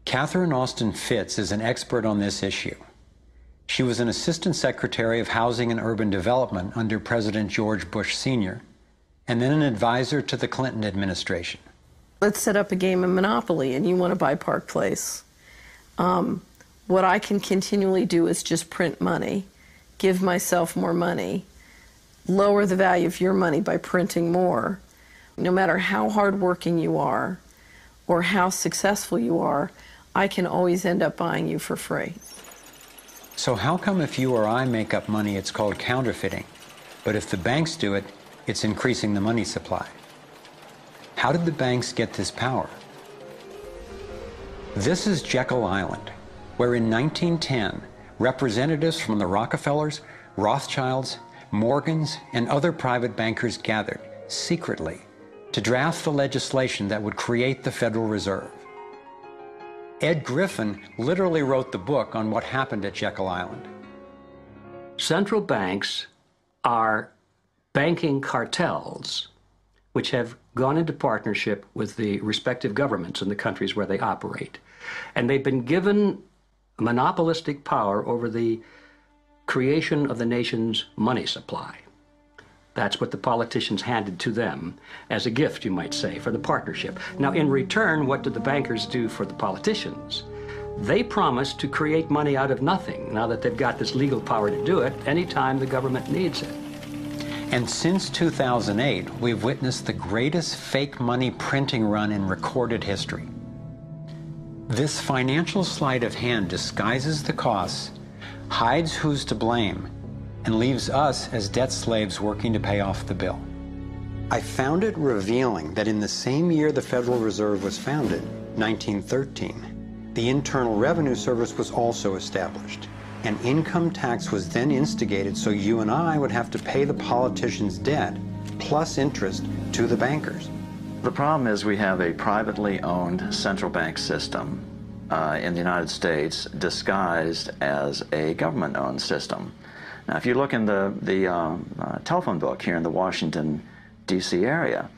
Catherine Austin Fitts is an expert on this issue. She was an Assistant Secretary of Housing and Urban Development under President George Bush Sr., and then an advisor to the Clinton administration. Let's set up a game of Monopoly and you want to buy Park Place. What I can continually do is just print money, give myself more money, lower the value of your money by printing more. No matter how hardworking you are or how successful you are, I can always end up buying you for free. So how come if you or I make up money, it's called counterfeiting, but if the banks do it, it's increasing the money supply? How did the banks get this power? This is Jekyll Island, where in 1910, representatives from the Rockefellers, Rothschilds, Morgans, and other private bankers gathered secretly to draft the legislation that would create the Federal Reserve. Ed Griffin literally wrote the book on what happened at Jekyll Island. Central banks are banking cartels which have gone into partnership with the respective governments in the countries where they operate. And they've been given monopolistic power over the creation of the nation's money supply. That's what the politicians handed to them as a gift, you might say, for the partnership. Now, in return, what did the bankers do for the politicians? They promised to create money out of nothing, now that they've got this legal power to do it anytime the government needs it. And since 2008, we've witnessed the greatest fake money printing run in recorded history. This financial sleight of hand disguises the costs, hides who's to blame, and leaves us as debt slaves working to pay off the bill. I found it revealing that in the same year the Federal Reserve was founded, 1913, the Internal Revenue Service was also established. An income tax was then instigated so you and I would have to pay the politicians' debt plus interest to the bankers. The problem is we have a privately owned central bank system in the United States disguised as a government-owned system. Now, if you look in the telephone book here in the Washington, D.C. area,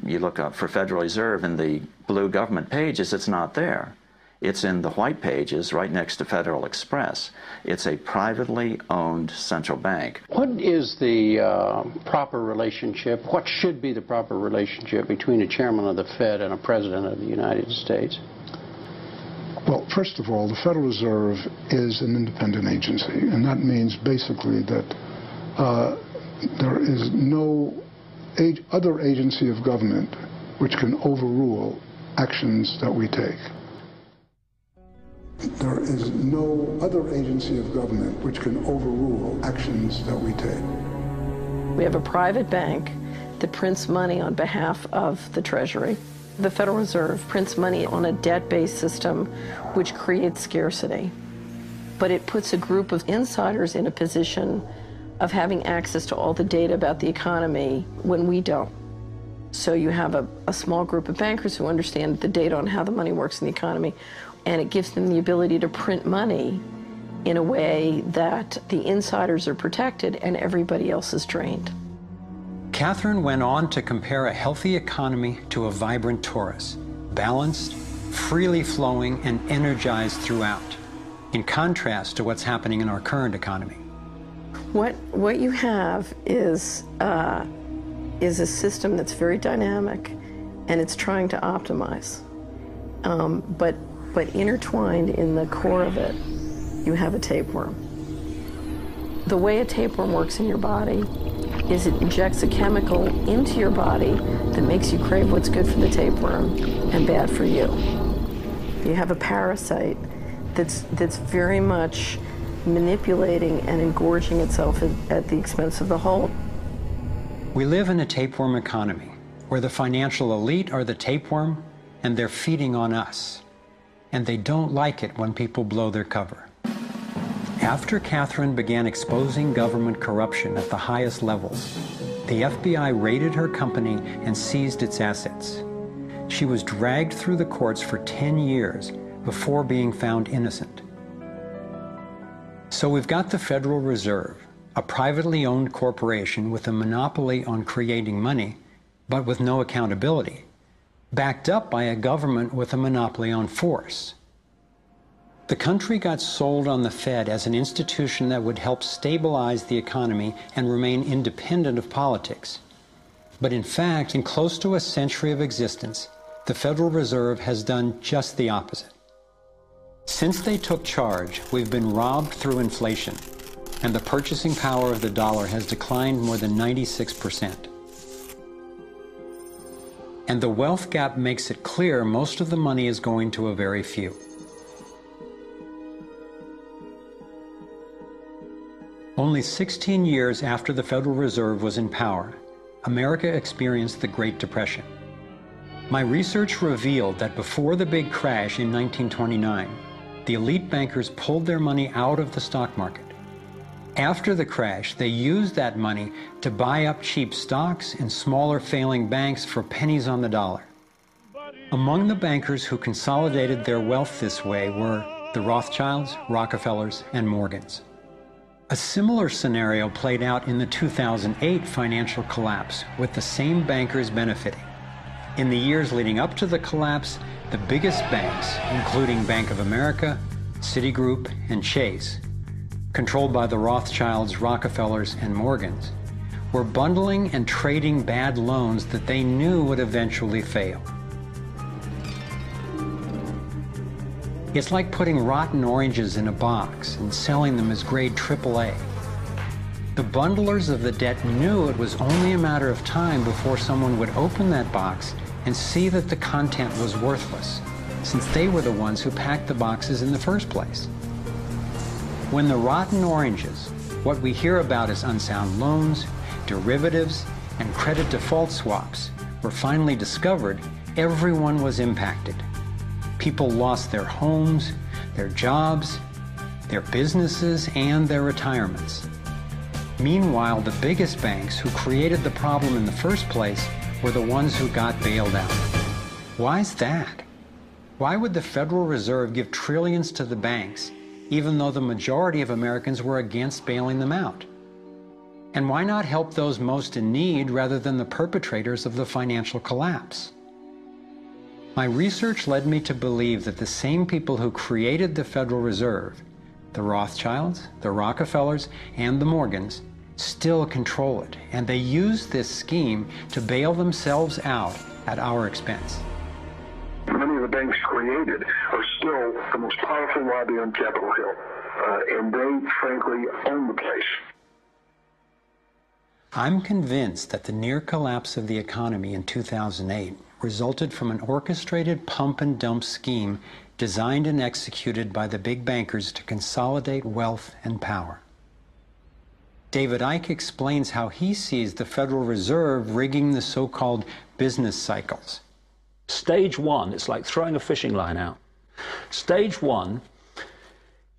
you look up for Federal Reserve in the blue government pages, it's not there. It's in the white pages right next to Federal Express. It's a privately owned central bank. What is the proper relationship, what should be the proper relationship between a chairman of the Fed and a president of the United States? Well, first of all, the Federal Reserve is an independent agency, and that means basically that there is no other agency of government which can overrule actions that we take. There is no other agency of government which can overrule actions that we take. We have a private bank that prints money on behalf of the Treasury. The Federal Reserve prints money on a debt-based system which creates scarcity. But it puts a group of insiders in a position of having access to all the data about the economy when we don't. So you have a small group of bankers who understand the data on how the money works in the economy, and it gives them the ability to print money in a way that the insiders are protected and everybody else is drained. Catherine went on to compare a healthy economy to a vibrant torus, balanced, freely flowing, and energized throughout, in contrast to what's happening in our current economy. What you have is a system that's very dynamic, and it's trying to optimize. But But intertwined in the core of it, you have a tapeworm. The way a tapeworm works in your body is it injects a chemical into your body that makes you crave what's good for the tapeworm and bad for you. You have a parasite that's very much manipulating and engorging itself at the expense of the whole. We live in a tapeworm economy where the financial elite are the tapeworm and they're feeding on us. And they don't like it when people blow their cover. After Catherine began exposing government corruption at the highest levels, the FBI raided her company and seized its assets. She was dragged through the courts for 10 years before being found innocent. So we've got the Federal Reserve, a privately owned corporation with a monopoly on creating money, but with no accountability, backed up by a government with a monopoly on force. The country got sold on the Fed as an institution that would help stabilize the economy and remain independent of politics. But in fact, in close to a century of existence, the Federal Reserve has done just the opposite. Since they took charge, we've been robbed through inflation, and the purchasing power of the dollar has declined more than 96%. And the wealth gap makes it clear most of the money is going to a very few. Only 16 years after the Federal Reserve was in power, America experienced the Great Depression. My research revealed that before the big crash in 1929, the elite bankers pulled their money out of the stock market. After the crash, they used that money to buy up cheap stocks and smaller failing banks for pennies on the dollar. Among the bankers who consolidated their wealth this way were the Rothschilds, Rockefellers, and Morgans. A similar scenario played out in the 2008 financial collapse, with the same bankers benefiting. In the years leading up to the collapse, the biggest banks, including Bank of America, Citigroup, and Chase, controlled by the Rothschilds, Rockefellers, and Morgans, were bundling and trading bad loans that they knew would eventually fail. It's like putting rotten oranges in a box and selling them as grade AAA. The bundlers of the debt knew it was only a matter of time before someone would open that box and see that the content was worthless, since they were the ones who packed the boxes in the first place. When the rotten oranges, what we hear about as unsound loans, derivatives, and credit default swaps, were finally discovered, everyone was impacted. People lost their homes, their jobs, their businesses, and their retirements. Meanwhile, the biggest banks who created the problem in the first place were the ones who got bailed out. Why's that? Why would the Federal Reserve give trillions to the banks, even though the majority of Americans were against bailing them out? And why not help those most in need rather than the perpetrators of the financial collapse? My research led me to believe that the same people who created the Federal Reserve, the Rothschilds, the Rockefellers, and the Morgans, still control it, and they use this scheme to bail themselves out at our expense. Many of the banks created are still the most powerful lobby on Capitol Hill, and they, frankly, own the place. I'm convinced that the near collapse of the economy in 2008 resulted from an orchestrated pump-and-dump scheme designed and executed by the big bankers to consolidate wealth and power. David Icke explains how he sees the Federal Reserve rigging the so-called business cycles. Stage one, it's like throwing a fishing line out. Stage one,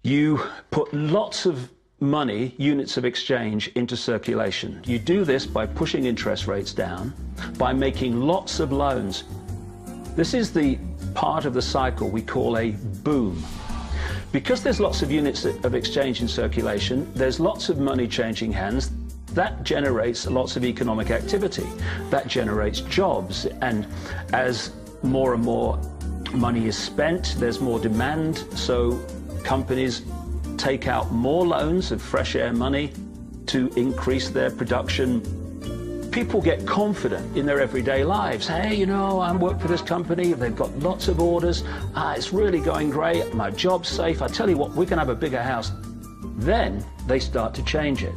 you put lots of money, units of exchange, into circulation. You do this by pushing interest rates down, by making lots of loans. This is the part of the cycle we call a boom. Because there's lots of units of exchange in circulation, there's lots of money changing hands. That generates lots of economic activity. That generates jobs. And as more and more money is spent, there's more demand. So companies take out more loans of fresh air money to increase their production people get confident in their everyday lives. Hey, you know, I work for this company, they've got lots of orders, it's really going great, my job's safe, I tell you what, we can have a bigger house. Then they start to change it.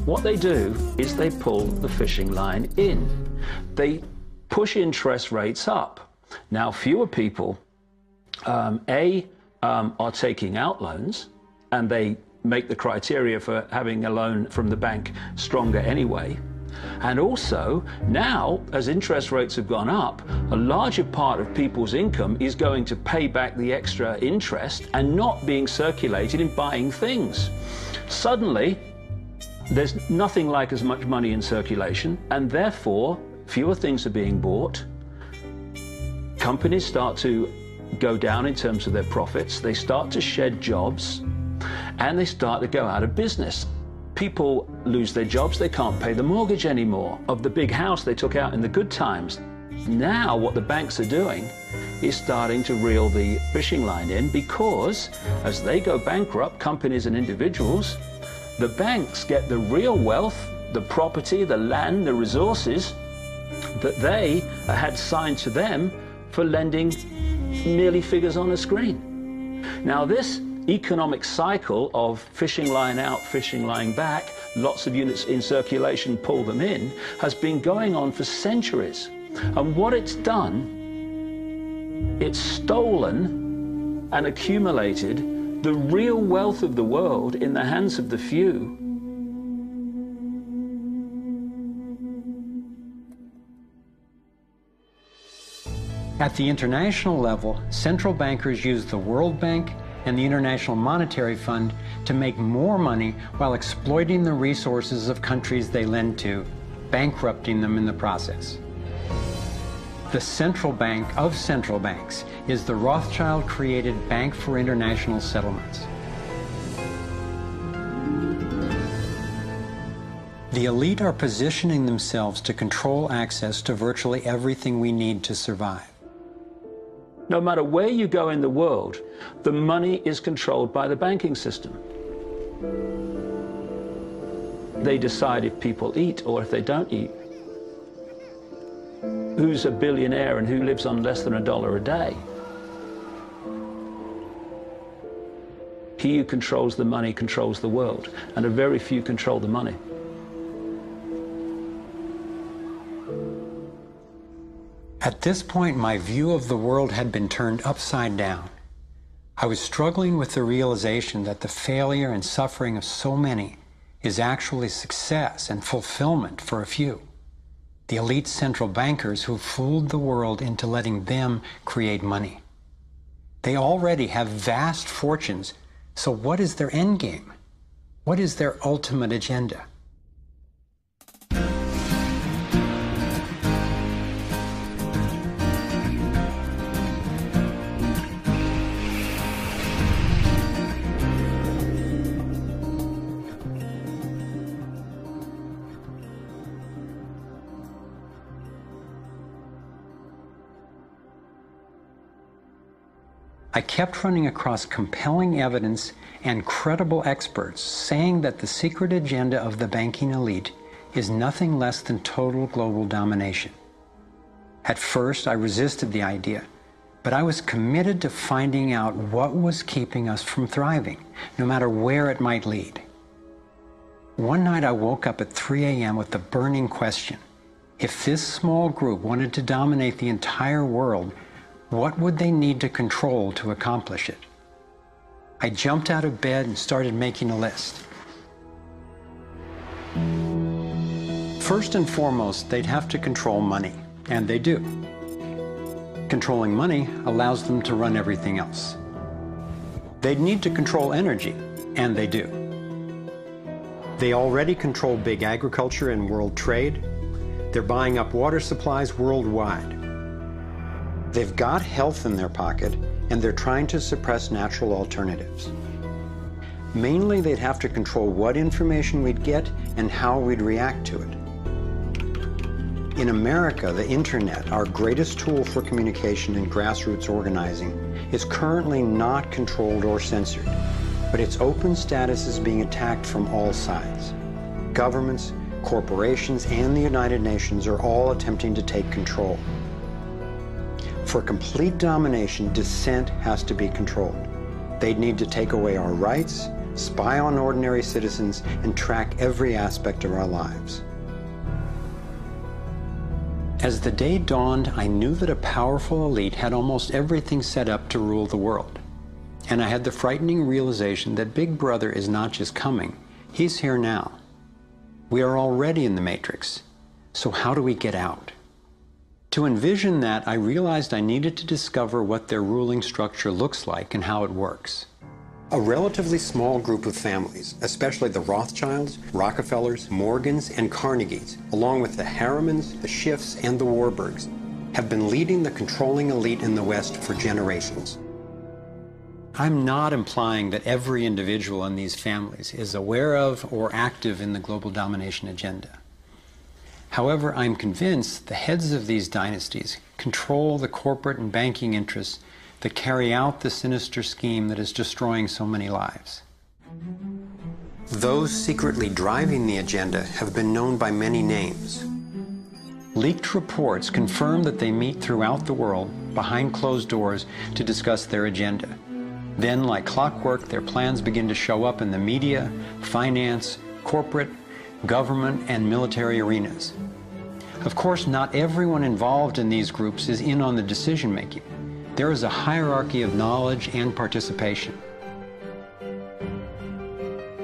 What they do is they pull the fishing line in. They push interest rates up. Now, fewer people, are taking out loans, and they make the criteria for having a loan from the bank stronger anyway. And also, now, as interest rates have gone up, a larger part of people's income is going to pay back the extra interest and not being circulated in buying things. Suddenly, there's nothing like as much money in circulation, and therefore, fewer things are being bought. Companies start to go down in terms of their profits, they start to shed jobs, and they start to go out of business. People lose their jobs, they can't pay the mortgage anymore of the big house they took out in the good times. Now what the banks are doing is starting to reel the fishing line in, because as they go bankrupt, companies and individuals, the banks get the real wealth, the property, the land, the resources that they had signed to them for lending merely figures on a screen. Now this economic cycle of fishing line out, fishing line back, lots of units in circulation, pull them in, has been going on for centuries. And what it's done, it's stolen and accumulated the real wealth of the world in the hands of the few. At the international level, central bankers use the World Bank and the International Monetary Fund to make more money while exploiting the resources of countries they lend to, bankrupting them in the process. The central bank of central banks is the Rothschild-created Bank for International Settlements. The elite are positioning themselves to control access to virtually everything we need to survive. No matter where you go in the world, the money is controlled by the banking system. They decide if people eat or if they don't eat. Who's a billionaire and who lives on less than $1 a day? He who controls the money controls the world, and a very few control the money. At this point, my view of the world had been turned upside down. I was struggling with the realization that the failure and suffering of so many is actually success and fulfillment for a few. The elite central bankers who fooled the world into letting them create money. They already have vast fortunes, so what is their end game? What is their ultimate agenda? I kept running across compelling evidence and credible experts saying that the secret agenda of the banking elite is nothing less than total global domination. At first, I resisted the idea, but I was committed to finding out what was keeping us from thriving, no matter where it might lead. One night I woke up at 3 a.m. with the burning question: if this small group wanted to dominate the entire world, what would they need to control to accomplish it? I jumped out of bed and started making a list. First and foremost, they'd have to control money, and they do. Controlling money allows them to run everything else. They'd need to control energy, and they do. They already control big agriculture and world trade. They're buying up water supplies worldwide. They've got health in their pocket, and they're trying to suppress natural alternatives. Mainly, they'd have to control what information we'd get and how we'd react to it. In America, the internet, our greatest tool for communication and grassroots organizing, is currently not controlled or censored, but its open status is being attacked from all sides. Governments, corporations, and the United Nations are all attempting to take control. For complete domination, dissent has to be controlled. They'd need to take away our rights, spy on ordinary citizens, and track every aspect of our lives. As the day dawned, I knew that a powerful elite had almost everything set up to rule the world. And I had the frightening realization that Big Brother is not just coming, he's here now. We are already in the Matrix. So how do we get out? To envision that, I realized I needed to discover what their ruling structure looks like and how it works. A relatively small group of families, especially the Rothschilds, Rockefellers, Morgans, and Carnegies, along with the Harrimans, the Schiffs, and the Warburgs, have been leading the controlling elite in the West for generations. I'm not implying that every individual in these families is aware of or active in the global domination agenda. However, I'm convinced the heads of these dynasties control the corporate and banking interests that carry out the sinister scheme that is destroying so many lives. Those secretly driving the agenda have been known by many names. Leaked reports confirm that they meet throughout the world behind closed doors to discuss their agenda. Then, like clockwork, their plans begin to show up in the media, finance, corporate, government, and military arenas. Of course, not everyone involved in these groups is in on the decision-making. There is a hierarchy of knowledge and participation.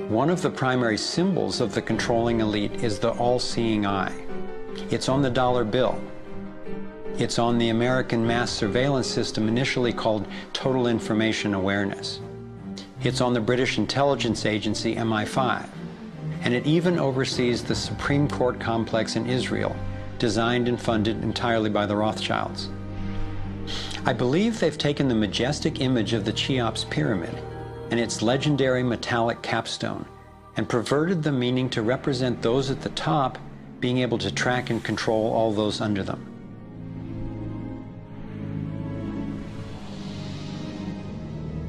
One of the primary symbols of the controlling elite is the all-seeing eye. It's on the dollar bill. It's on the American mass surveillance system initially called Total Information Awareness. It's on the British intelligence agency MI5. And it even oversees the Supreme Court complex in Israel, designed and funded entirely by the Rothschilds. I believe they've taken the majestic image of the Cheops pyramid and its legendary metallic capstone and perverted the meaning to represent those at the top being able to track and control all those under them.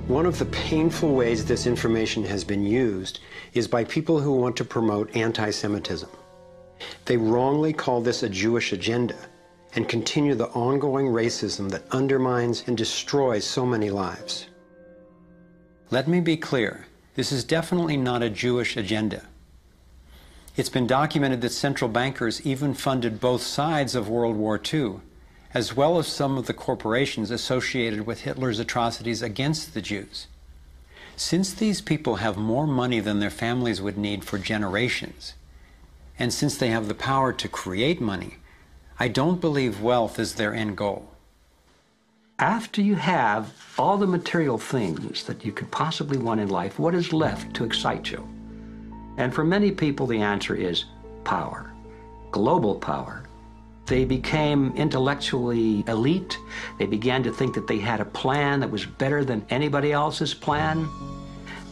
One of the painful ways this information has been used is by people who want to promote anti-Semitism. They wrongly call this a Jewish agenda and continue the ongoing racism that undermines and destroys so many lives. Let me be clear, this is definitely not a Jewish agenda. It's been documented that central bankers even funded both sides of World War II, as well as some of the corporations associated with Hitler's atrocities against the Jews. Since these people have more money than their families would need for generations, and since they have the power to create money, I don't believe wealth is their end goal. After you have all the material things that you could possibly want in life, what is left to excite you? And for many people, the answer is power, global power. They became intellectually elite. They began to think that they had a plan that was better than anybody else's plan.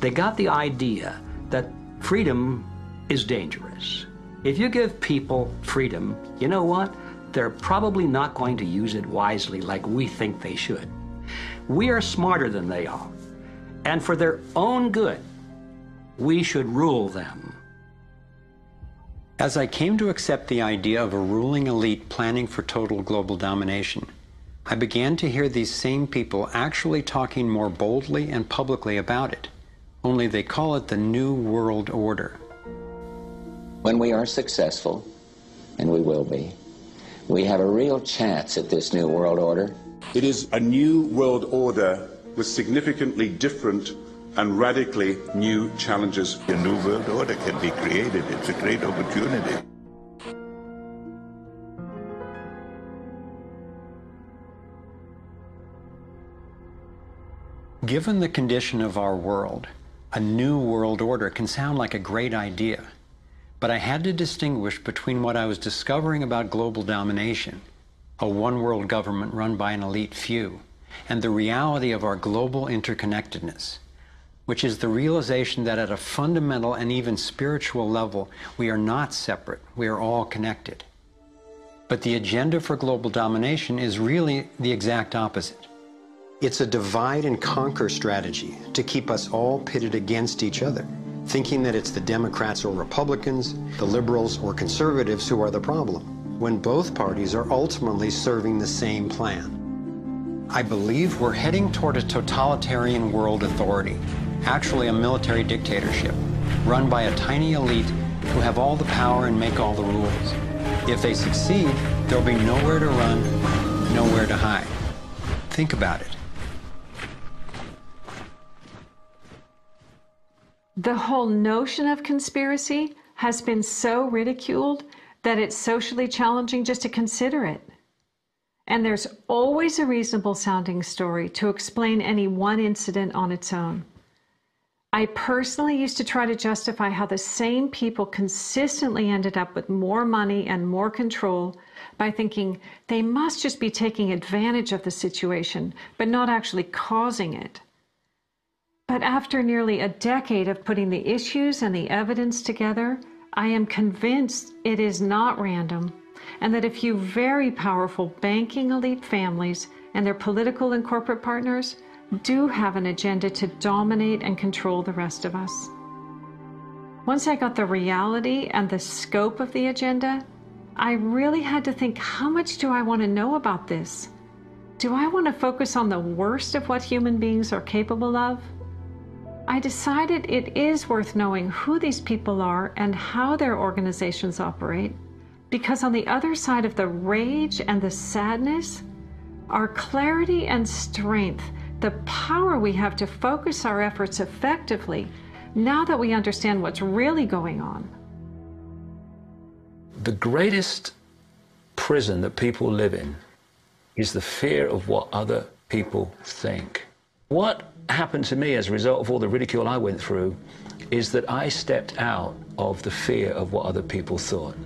They got the idea that freedom is dangerous. If you give people freedom, you know what? They're probably not going to use it wisely like we think they should. We are smarter than they are. And for their own good, we should rule them. As I came to accept the idea of a ruling elite planning for total global domination, I began to hear these same people actually talking more boldly and publicly about it, only they call it the New World Order. When we are successful, and we will be, we have a real chance at this New World Order. It is a new world order with significantly different and radically new challenges. A new world order can be created. It's a great opportunity. Given the condition of our world, a new world order can sound like a great idea. But I had to distinguish between what I was discovering about global domination, a one-world government run by an elite few, and the reality of our global interconnectedness, which is the realization that at a fundamental and even spiritual level, we are not separate, we are all connected. But the agenda for global domination is really the exact opposite. It's a divide and conquer strategy to keep us all pitted against each other, thinking that it's the Democrats or Republicans, the liberals or conservatives who are the problem, when both parties are ultimately serving the same plan. I believe we're heading toward a totalitarian world authority, actually a military dictatorship, run by a tiny elite who have all the power and make all the rules. If they succeed, there'll be nowhere to run, nowhere to hide. Think about it. The whole notion of conspiracy has been so ridiculed that it's socially challenging just to consider it. And there's always a reasonable sounding story to explain any one incident on its own. I personally used to try to justify how the same people consistently ended up with more money and more control by thinking they must just be taking advantage of the situation, but not actually causing it. But after nearly a decade of putting the issues and the evidence together, I am convinced it is not random, and that a few very powerful banking elite families and their political and corporate partners do have an agenda to dominate and control the rest of us. Once I got the reality and the scope of the agenda, I really had to think, how much do I want to know about this? Do I want to focus on the worst of what human beings are capable of? I decided it is worth knowing who these people are and how their organizations operate, because on the other side of the rage and the sadness are clarity and strength, the power we have to focus our efforts effectively now that we understand what's really going on. The greatest prison that people live in is the fear of what other people think. What happened to me as a result of all the ridicule I went through is that I stepped out of the fear of what other people thought.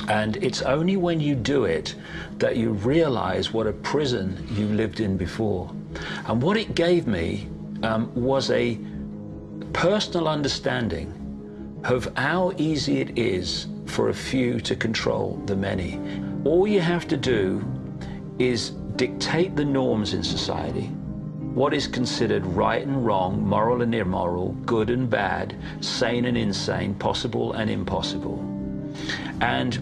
And it's only when you do it that you realize what a prison you lived in before. And what it gave me was a personal understanding of how easy it is for a few to control the many. All you have to do is dictate the norms in society. What is considered right and wrong, moral and immoral, good and bad, sane and insane, possible and impossible. And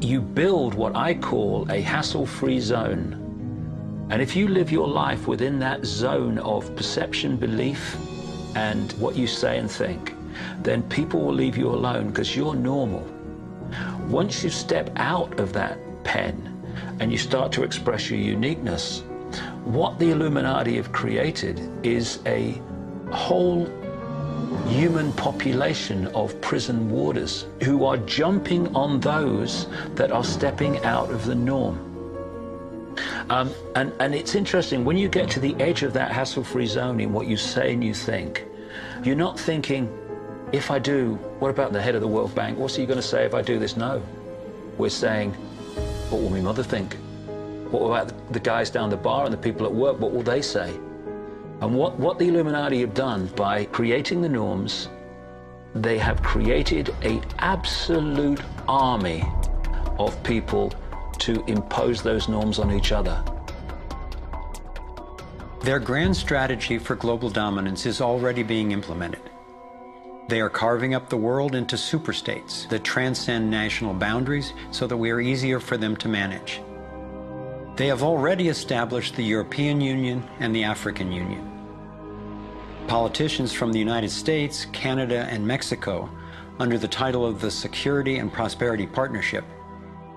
you build what I call a hassle-free zone. And if you live your life within that zone of perception, belief, and what you say and think, then people will leave you alone because you're normal. Once you step out of that pen and you start to express your uniqueness, what the Illuminati have created is a whole human population of prison warders who are jumping on those that are stepping out of the norm. And it's interesting, when you get to the edge of that hassle-free zone in what you say and you think, you're not thinking, if I do, what about the head of the World Bank? What's he going to say if I do this? No. We're saying, what will my mother think? What about the guys down the bar and the people at work? What will they say? And what the Illuminati have done by creating the norms, they have created an absolute army of people to impose those norms on each other. Their grand strategy for global dominance is already being implemented. They are carving up the world into superstates that transcend national boundaries so that we are easier for them to manage. They have already established the European Union and the African Union. Politicians from the United States, Canada, and Mexico, under the title of the Security and Prosperity Partnership,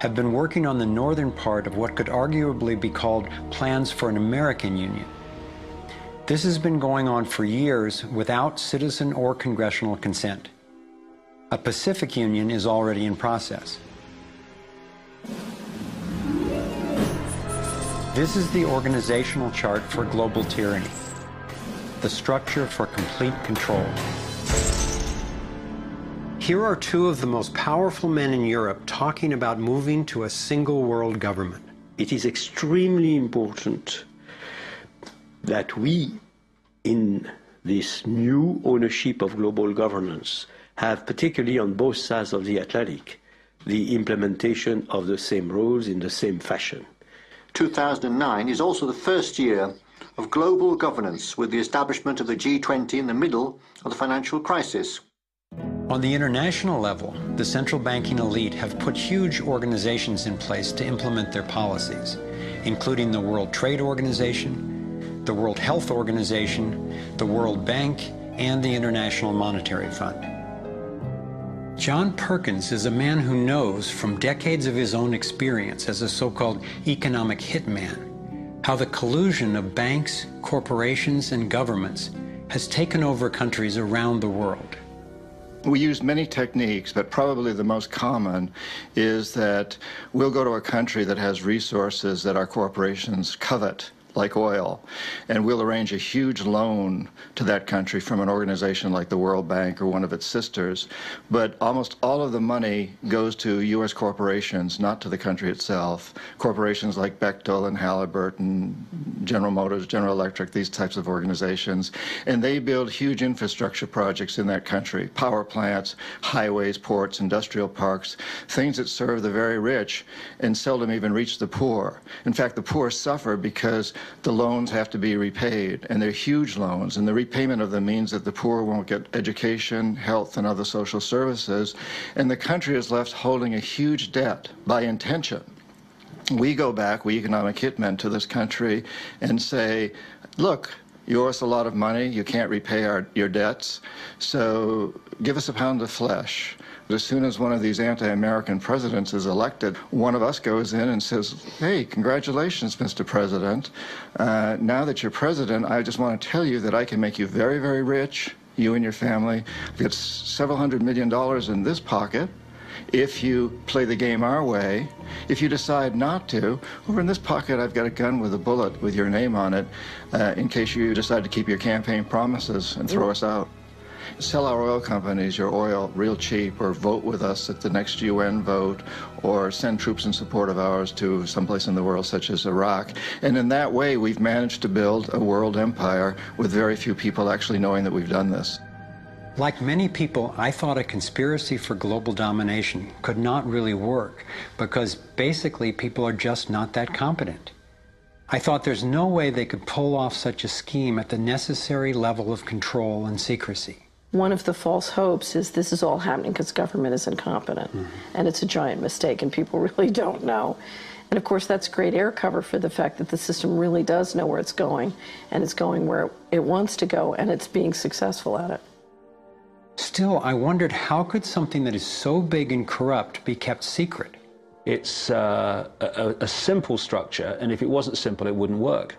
have been working on the northern part of what could arguably be called plans for an American Union. This has been going on for years without citizen or congressional consent. A Pacific Union is already in process. This is the organizational chart for global tyranny, the structure for complete control. Here are two of the most powerful men in Europe talking about moving to a single world government. It is extremely important that we, in this new ownership of global governance, have, particularly on both sides of the Atlantic, the implementation of the same rules in the same fashion. 2009 is also the first year of global governance with the establishment of the G20 in the middle of the financial crisis. On the international level, the central banking elite have put huge organizations in place to implement their policies, including the World Trade Organization, the World Health Organization, the World Bank, and the International Monetary Fund. John Perkins is a man who knows from decades of his own experience as a so-called economic hitman how the collusion of banks, corporations, and governments has taken over countries around the world. We use many techniques, but probably the most common is that we'll go to a country that has resources that our corporations covet, like oil, and we'll arrange a huge loan to that country from an organization like the World Bank or one of its sisters, but almost all of the money goes to U.S. corporations, not to the country itself. Corporations like Bechtel and Halliburton, General Motors, General Electric, these types of organizations, and they build huge infrastructure projects in that country, power plants, highways, ports, industrial parks, things that serve the very rich and seldom even reach the poor. In fact, the poor suffer because the loans have to be repaid, and they're huge loans, and the repayment of them means that the poor won't get education, health, and other social services, and the country is left holding a huge debt by intention. We go back, we economic hitmen, to this country and say, look, you owe us a lot of money, you can't repay your debts, so give us a pound of flesh. But as soon as one of these anti-American presidents is elected, one of us goes in and says, hey, congratulations, Mr. President. Now that you're president, I just want to tell you that I can make you very, very rich, you and your family. I've got several $100 million in this pocket. If you play the game our way, if you decide not to, over in this pocket I've got a gun with a bullet with your name on it in case you decide to keep your campaign promises and throw us out. Sell our oil companies your oil real cheap, or vote with us at the next UN vote, or send troops in support of ours to someplace in the world such as Iraq. And in that way we've managed to build a world empire with very few people actually knowing that we've done this. Like many people, I thought a conspiracy for global domination could not really work because basically people are just not that competent. I thought there's no way they could pull off such a scheme at the necessary level of control and secrecy. One of the false hopes is this is all happening because government is incompetent, and it's a giant mistake, and people really don't know. And of course, that's great air cover for the fact that the system really does know where it's going, and it's going where it wants to go, and it's being successful at it. Still, I wondered how could something that is so big and corrupt be kept secret? It's a simple structure, and if it wasn't simple, it wouldn't work.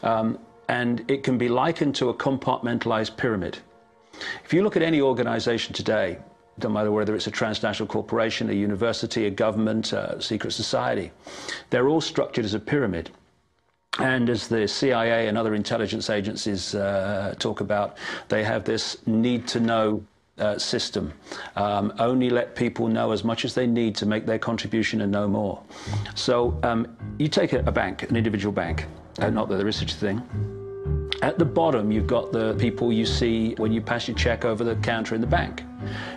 And it can be likened to a compartmentalized pyramid. If you look at any organization today, no matter whether it's a transnational corporation, a university, a government, a secret society, they're all structured as a pyramid. And as the CIA and other intelligence agencies talk about, they have this need-to-know system. Only let people know as much as they need to make their contribution and no more. So you take a bank, an individual bank, not that there is such a thing. At the bottom, you've got the people you see when you pass your check over the counter in the bank.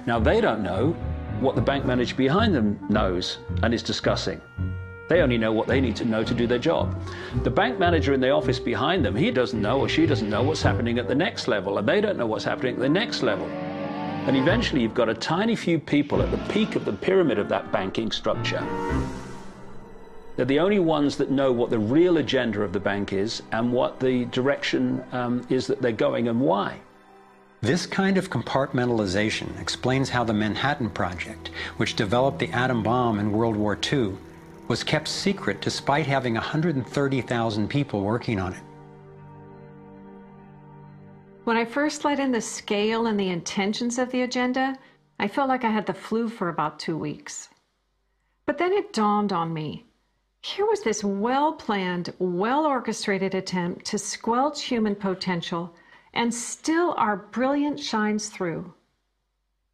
Now, they don't know what the bank manager behind them knows and is discussing. They only know what they need to know to do their job. The bank manager in the office behind them, he doesn't know or she doesn't know what's happening at the next level, and they don't know what's happening at the next level. And eventually, you've got a tiny few people at the peak of the pyramid of that banking structure. They're the only ones that know what the real agenda of the bank is and what the direction is that they're going and why. This kind of compartmentalization explains how the Manhattan Project, which developed the atom bomb in World War II, was kept secret despite having 130,000 people working on it. When I first let in the scale and the intentions of the agenda, I felt like I had the flu for about 2 weeks. But then it dawned on me. Here was this well-planned, well-orchestrated attempt to squelch human potential, and still our brilliance shines through.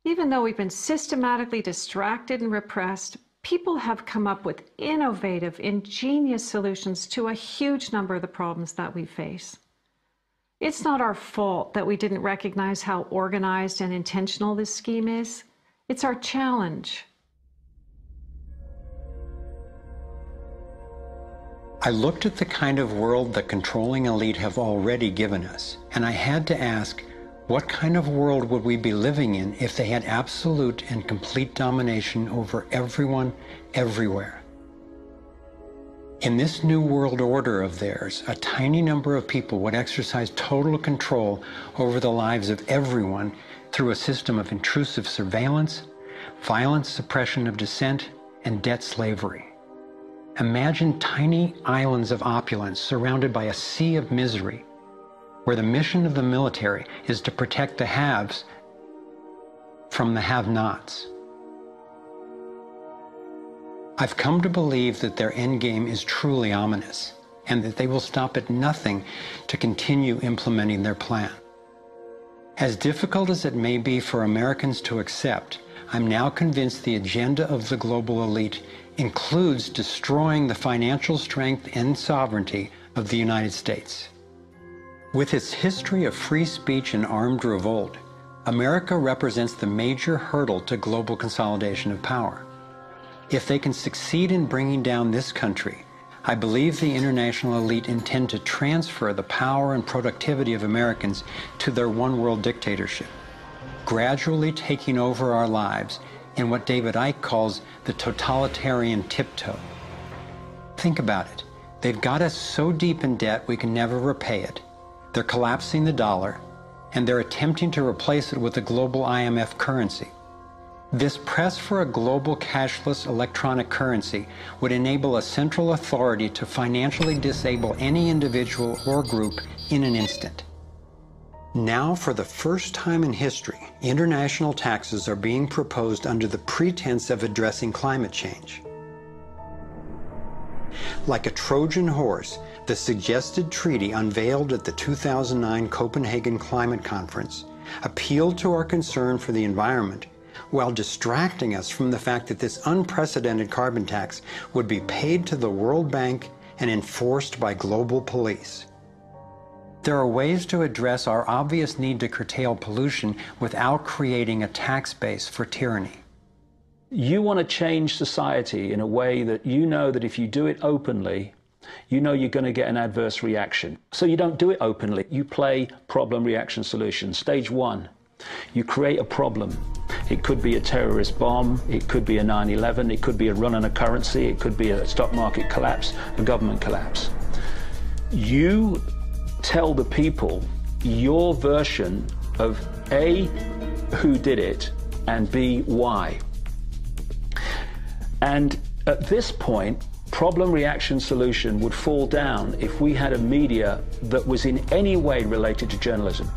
Even though we've been systematically distracted and repressed, people have come up with innovative, ingenious solutions to a huge number of the problems that we face. It's not our fault that we didn't recognize how organized and intentional this scheme is. It's our challenge. I looked at the kind of world the controlling elite have already given us, and I had to ask, what kind of world would we be living in if they had absolute and complete domination over everyone, everywhere? In this new world order of theirs, a tiny number of people would exercise total control over the lives of everyone through a system of intrusive surveillance, violent suppression of dissent, and debt slavery. Imagine tiny islands of opulence surrounded by a sea of misery, where the mission of the military is to protect the haves from the have-nots. I've come to believe that their endgame is truly ominous, and that they will stop at nothing to continue implementing their plan. As difficult as it may be for Americans to accept, I'm now convinced the agenda of the global elite includes destroying the financial strength and sovereignty of the United States. With its history of free speech and armed revolt, America represents the major hurdle to global consolidation of power. If they can succeed in bringing down this country, I believe the international elite intend to transfer the power and productivity of Americans to their one-world dictatorship, gradually taking over our lives in what David Icke calls the totalitarian tiptoe. Think about it. They've got us so deep in debt we can never repay it. They're collapsing the dollar, and they're attempting to replace it with a global IMF currency. This press for a global cashless electronic currency would enable a central authority to financially disable any individual or group in an instant. Now, for the first time in history, international taxes are being proposed under the pretense of addressing climate change. Like a Trojan horse, the suggested treaty unveiled at the 2009 Copenhagen Climate Conference appealed to our concern for the environment while distracting us from the fact that this unprecedented carbon tax would be paid to the World Bank and enforced by global police. There are ways to address our obvious need to curtail pollution without creating a tax base for tyranny. You want to change society in a way that you know that if you do it openly, you know you're going to get an adverse reaction. So you don't do it openly. You play problem, reaction, solution. Stage one, you create a problem. It could be a terrorist bomb, it could be a 9/11, it could be a run on a currency, it could be a stock market collapse, a government collapse. You tell the people your version of A, who did it, and B, why. And at this point, problem, reaction, solution would fall down if we had a media that was in any way related to journalism.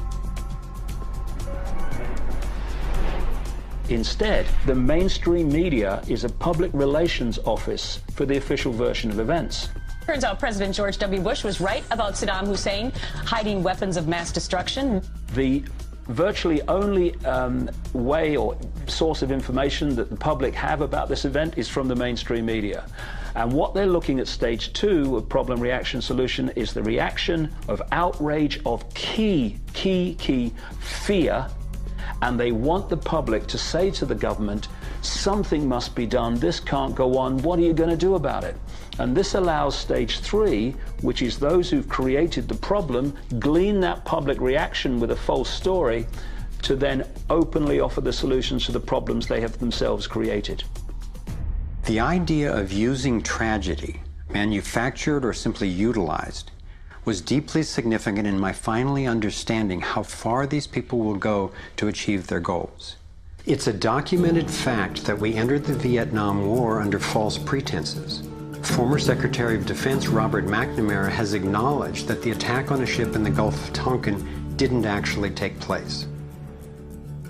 Instead, the mainstream media is a public relations office for the official version of events. Turns out President George W. Bush was right about Saddam Hussein hiding weapons of mass destruction. The virtually only way or source of information that the public have about this event is from the mainstream media. And what they're looking at stage two of problem, reaction, solution is the reaction of outrage, of key fear. And they want the public to say to the government, something must be done, this can't go on, what are you going to do about it? And this allows stage three, which is those who've created the problem, glean that public reaction with a false story, to then openly offer the solutions to the problems they have themselves created. The idea of using tragedy, manufactured or simply utilized, was deeply significant in my finally understanding how far these people will go to achieve their goals. It's a documented fact that we entered the Vietnam War under false pretenses. Former Secretary of Defense Robert McNamara has acknowledged that the attack on a ship in the Gulf of Tonkin didn't actually take place.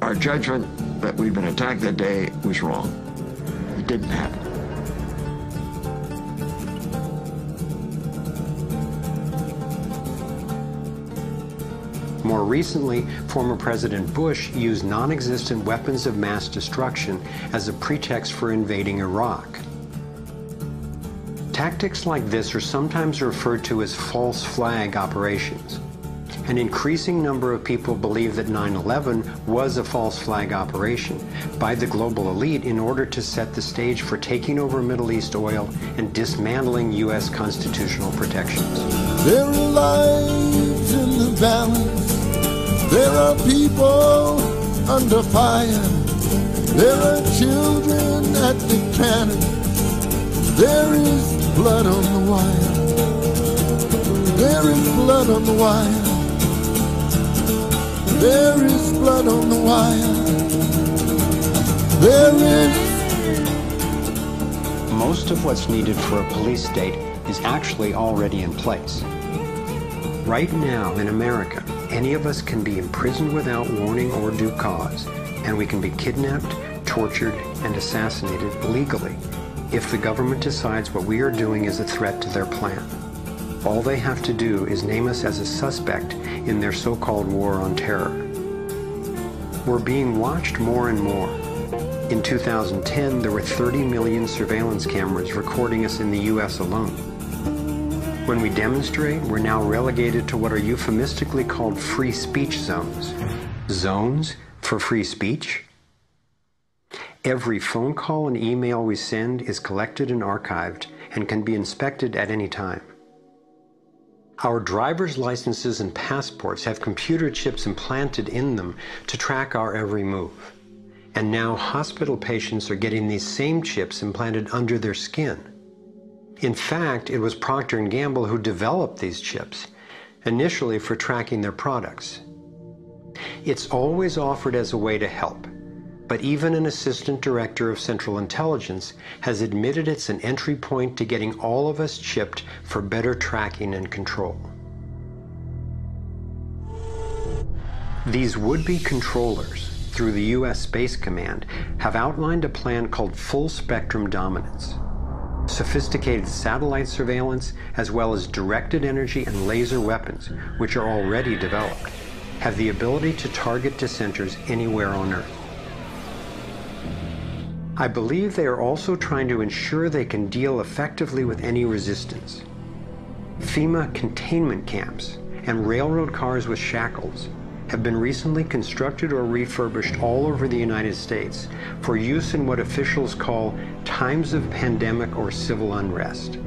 Our judgment that we'd been attacked that day was wrong. It didn't happen. More recently, former President Bush used non-existent weapons of mass destruction as a pretext for invading Iraq. Tactics like this are sometimes referred to as false flag operations. An increasing number of people believe that 9/11 was a false flag operation by the global elite in order to set the stage for taking over Middle East oil and dismantling U.S. constitutional protections. There are lives in the balance. There are people under fire. There are children at the cannon. There is blood on the wire. There is blood on the wire. There is blood on the wire. There is. Most of what's needed for a police state is actually already in place. Right now in America, any of us can be imprisoned without warning or due cause, and we can be kidnapped, tortured, and assassinated legally if the government decides what we are doing is a threat to their plan. All they have to do is name us as a suspect in their so-called war on terror. We're being watched more and more. In 2010, there were 30 million surveillance cameras recording us in the US alone. When we demonstrate, we're now relegated to what are euphemistically called free speech zones. Zones for free speech? Every phone call and email we send is collected and archived and can be inspected at any time. Our driver's licenses and passports have computer chips implanted in them to track our every move. And now hospital patients are getting these same chips implanted under their skin. In fact, it was Procter & Gamble who developed these chips, initially for tracking their products. It's always offered as a way to help, but even an assistant director of Central Intelligence has admitted it's an entry point to getting all of us chipped for better tracking and control. These would-be controllers, through the U.S. Space Command, have outlined a plan called full spectrum dominance. Sophisticated satellite surveillance, as well as directed energy and laser weapons, which are already developed, have the ability to target dissenters anywhere on Earth. I believe they are also trying to ensure they can deal effectively with any resistance. FEMA containment camps and railroad cars with shackles have been recently constructed or refurbished all over the United States for use in what officials call times of pandemic or civil unrest.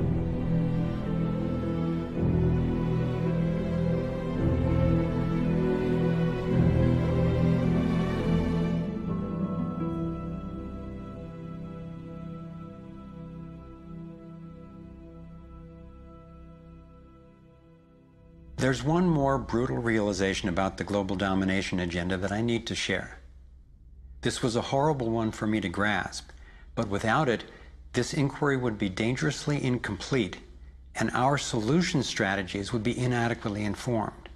There's one more brutal realization about the global domination agenda that I need to share. This was a horrible one for me to grasp, but without it, this inquiry would be dangerously incomplete, and our solution strategies would be inadequately informed.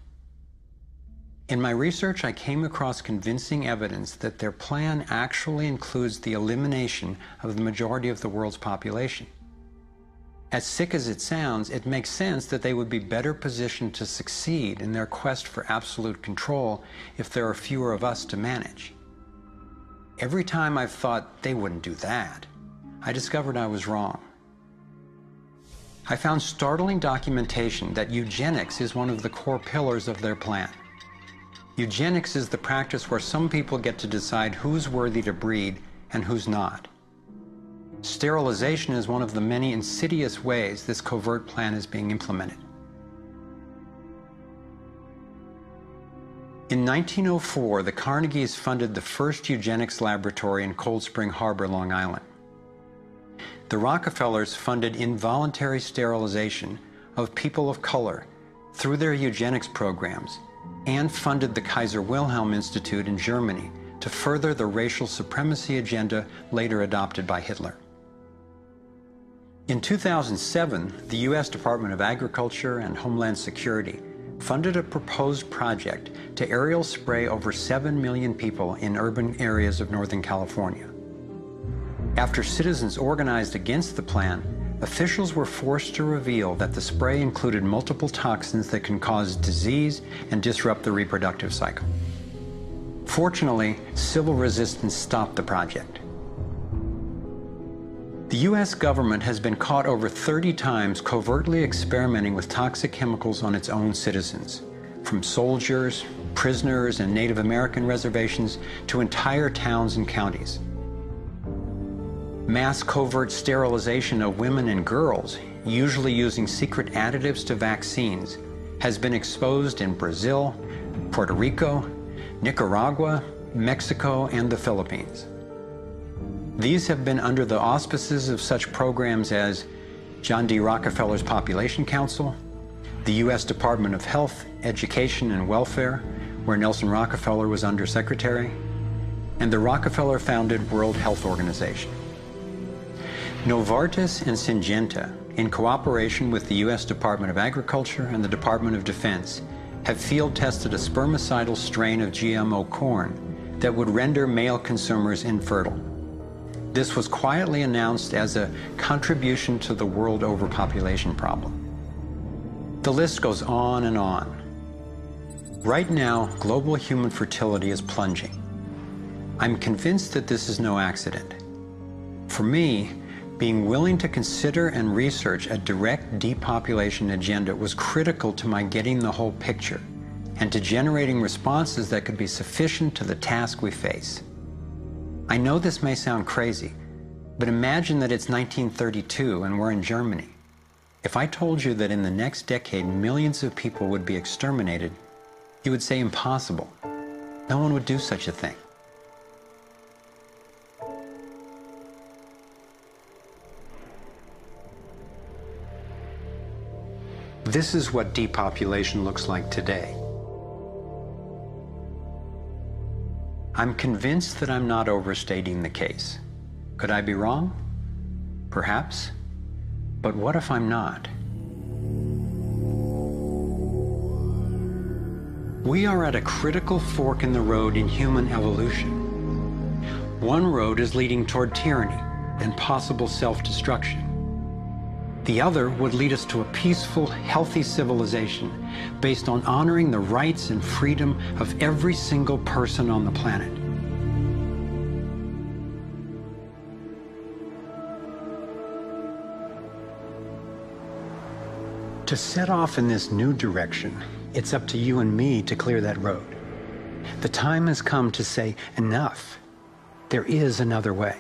In my research, I came across convincing evidence that their plan actually includes the elimination of the majority of the world's population. As sick as it sounds, it makes sense that they would be better positioned to succeed in their quest for absolute control if there are fewer of us to manage. Every time I've thought they wouldn't do that, I discovered I was wrong. I found startling documentation that eugenics is one of the core pillars of their plan. Eugenics is the practice where some people get to decide who's worthy to breed and who's not. Sterilization is one of the many insidious ways this covert plan is being implemented. In 1904, the Carnegies funded the first eugenics laboratory in Cold Spring Harbor, Long Island. The Rockefellers funded involuntary sterilization of people of color through their eugenics programs and funded the Kaiser Wilhelm Institute in Germany to further the racial supremacy agenda later adopted by Hitler. In 2007, the U.S. Department of Agriculture and Homeland Security funded a proposed project to aerial spray over 7 million people in urban areas of Northern California. After citizens organized against the plan, officials were forced to reveal that the spray included multiple toxins that can cause disease and disrupt the reproductive cycle. Fortunately, civil resistance stopped the project. The U.S. government has been caught over 30 times covertly experimenting with toxic chemicals on its own citizens, from soldiers, prisoners, and Native American reservations to entire towns and counties. Mass covert sterilization of women and girls, usually using secret additives to vaccines, has been exposed in Brazil, Puerto Rico, Nicaragua, Mexico, and the Philippines. These have been under the auspices of such programs as John D. Rockefeller's Population Council, the U.S. Department of Health, Education, and Welfare, where Nelson Rockefeller was undersecretary, and the Rockefeller-founded World Health Organization. Novartis and Syngenta, in cooperation with the U.S. Department of Agriculture and the Department of Defense, have field-tested a spermicidal strain of GMO corn that would render male consumers infertile. This was quietly announced as a contribution to the world overpopulation problem. The list goes on and on. Right now, global human fertility is plunging. I'm convinced that this is no accident. For me, being willing to consider and research a direct depopulation agenda was critical to my getting the whole picture and to generating responses that could be sufficient to the task we face. I know this may sound crazy, but imagine that it's 1932 and we're in Germany. If I told you that in the next decade millions of people would be exterminated, you would say impossible. No one would do such a thing. This is what depopulation looks like today. I'm convinced that I'm not overstating the case. Could I be wrong? Perhaps. But what if I'm not? We are at a critical fork in the road in human evolution. One road is leading toward tyranny and possible self-destruction. The other would lead us to a peaceful, healthy civilization based on honoring the rights and freedom of every single person on the planet. To set off in this new direction, it's up to you and me to clear that road. The time has come to say, enough. There is another way.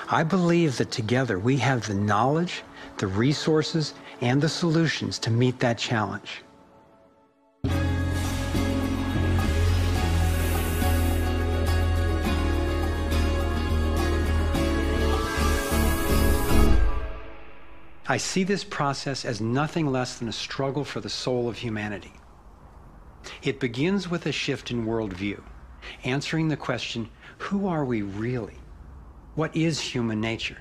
I believe that together we have the knowledge, the resources, and the solutions to meet that challenge. I see this process as nothing less than a struggle for the soul of humanity. It begins with a shift in worldview, answering the question, who are we really? What is human nature?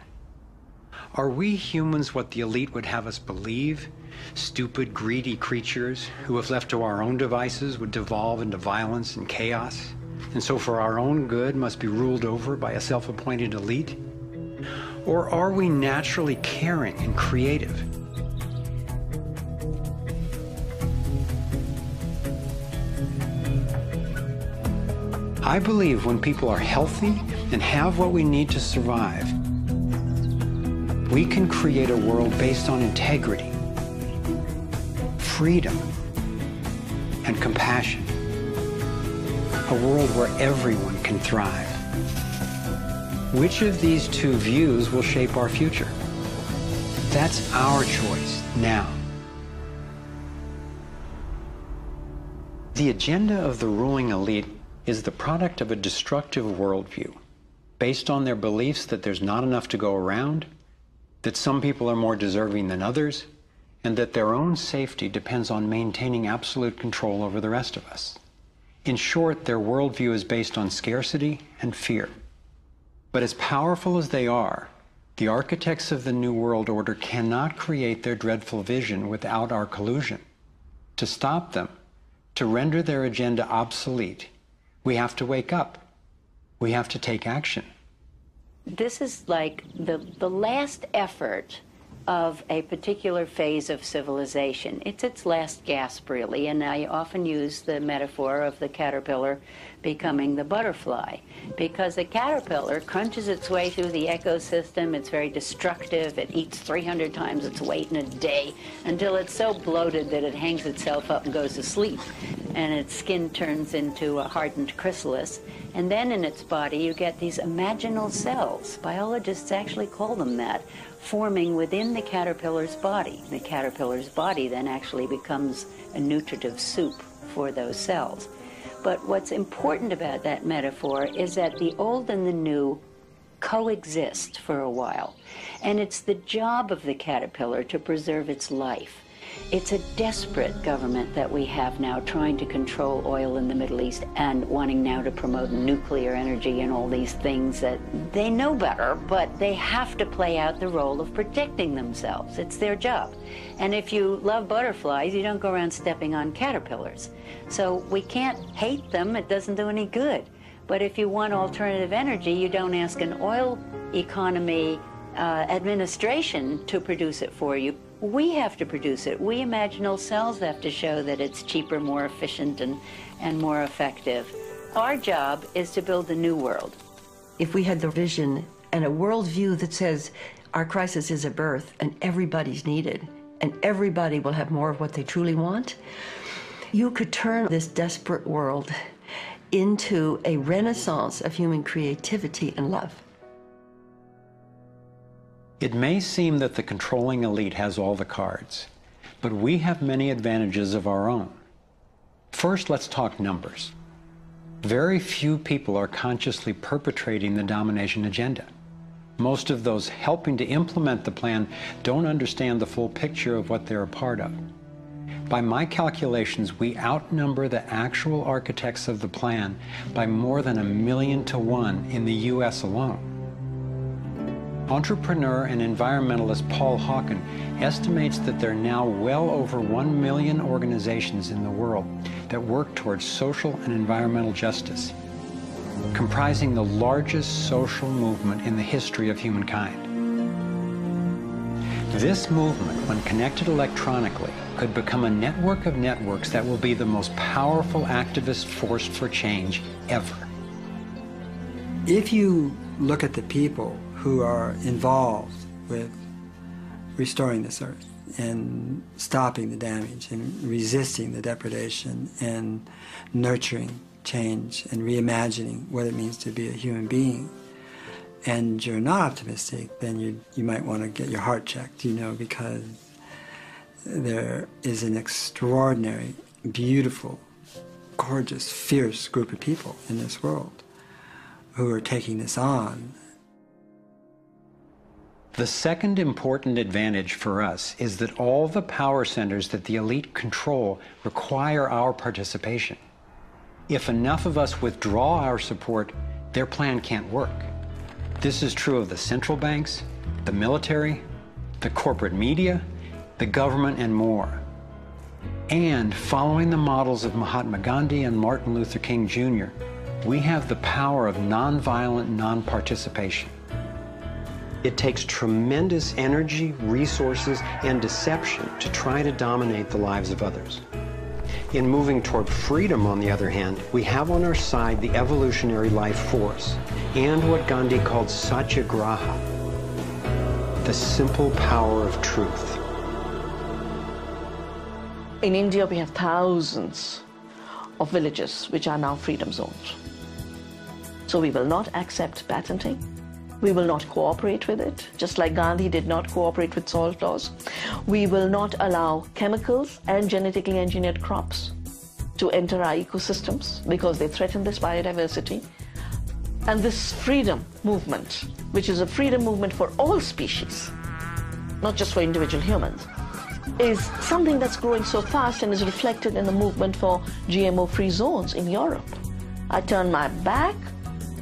Are we humans what the elite would have us believe? Stupid, greedy creatures who, if left to our own devices, would devolve into violence and chaos, and so for our own good must be ruled over by a self-appointed elite? Or are we naturally caring and creative? I believe when people are healthy and have what we need to survive, we can create a world based on integrity, freedom, and compassion. A world where everyone can thrive. Which of these two views will shape our future? That's our choice now. The agenda of the ruling elite is the product of a destructive worldview, based on their beliefs that there's not enough to go around, that some people are more deserving than others, and that their own safety depends on maintaining absolute control over the rest of us. In short, their worldview is based on scarcity and fear. But as powerful as they are, the architects of the New World Order cannot create their dreadful vision without our collusion. To stop them, to render their agenda obsolete, we have to wake up. We have to take action. This is like the last effort of a particular phase of civilization. It's its last gasp, really, and I often use the metaphor of the caterpillar becoming the butterfly, because the caterpillar crunches its way through the ecosystem. It's very destructive. It eats 300 times its weight in a day until it's so bloated that it hangs itself up and goes to sleep, and its skin turns into a hardened chrysalis. And then in its body you get these imaginal cells, biologists actually call them that, forming within the caterpillar's body. The caterpillar's body then actually becomes a nutritive soup for those cells. But what's important about that metaphor is that the old and the new coexist for a while. And it's the job of the caterpillar to preserve its life. It's a desperate government that we have now trying to control oil in the Middle East and wanting now to promote nuclear energy and all these things that they know better, but they have to play out the role of protecting themselves. It's their job. And if you love butterflies, you don't go around stepping on caterpillars. So we can't hate them. It doesn't do any good. But if you want alternative energy, you don't ask an oil economy administration to produce it for you. We have to produce it. We imaginal cells have to show that it's cheaper, more efficient, and more effective. Our job is to build a new world. If we had the vision and a worldview that says our crisis is a birth and everybody's needed and everybody will have more of what they truly want, you could turn this desperate world into a renaissance of human creativity and love. It may seem that the controlling elite has all the cards, but we have many advantages of our own. First, let's talk numbers. Very few people are consciously perpetrating the domination agenda. Most of those helping to implement the plan don't understand the full picture of what they're a part of. By my calculations, we outnumber the actual architects of the plan by more than 1,000,000 to 1 in the US alone. Entrepreneur and environmentalist Paul Hawken estimates that there are now well over 1 million organizations in the world that work towards social and environmental justice, comprising the largest social movement in the history of humankind. This movement, when connected electronically, could become a network of networks that will be the most powerful activist force for change ever. If you look at the people who are involved with restoring this earth and stopping the damage and resisting the depredation and nurturing change and reimagining what it means to be a human being, and you're not optimistic, then you might want to get your heart checked, because there is an extraordinary, beautiful, gorgeous, fierce group of people in this world who are taking this on. The second important advantage for us is that all the power centers that the elite control require our participation. If enough of us withdraw our support, their plan can't work. This is true of the central banks, the military, the corporate media, the government, and more. And following the models of Mahatma Gandhi and Martin Luther King Jr., we have the power of nonviolent non-participation. It takes tremendous energy, resources, and deception to try to dominate the lives of others. In moving toward freedom, on the other hand, we have on our side the evolutionary life force and what Gandhi called satyagraha, the simple power of truth. In India, we have thousands of villages which are now freedom zones. So we will not accept patenting. We will not cooperate with it, just like Gandhi did not cooperate with salt laws. We will not allow chemicals and genetically engineered crops to enter our ecosystems because they threaten this biodiversity. And this freedom movement, which is a freedom movement for all species, not just for individual humans, is something that's growing so fast and is reflected in the movement for GMO-free zones in Europe. I turn my back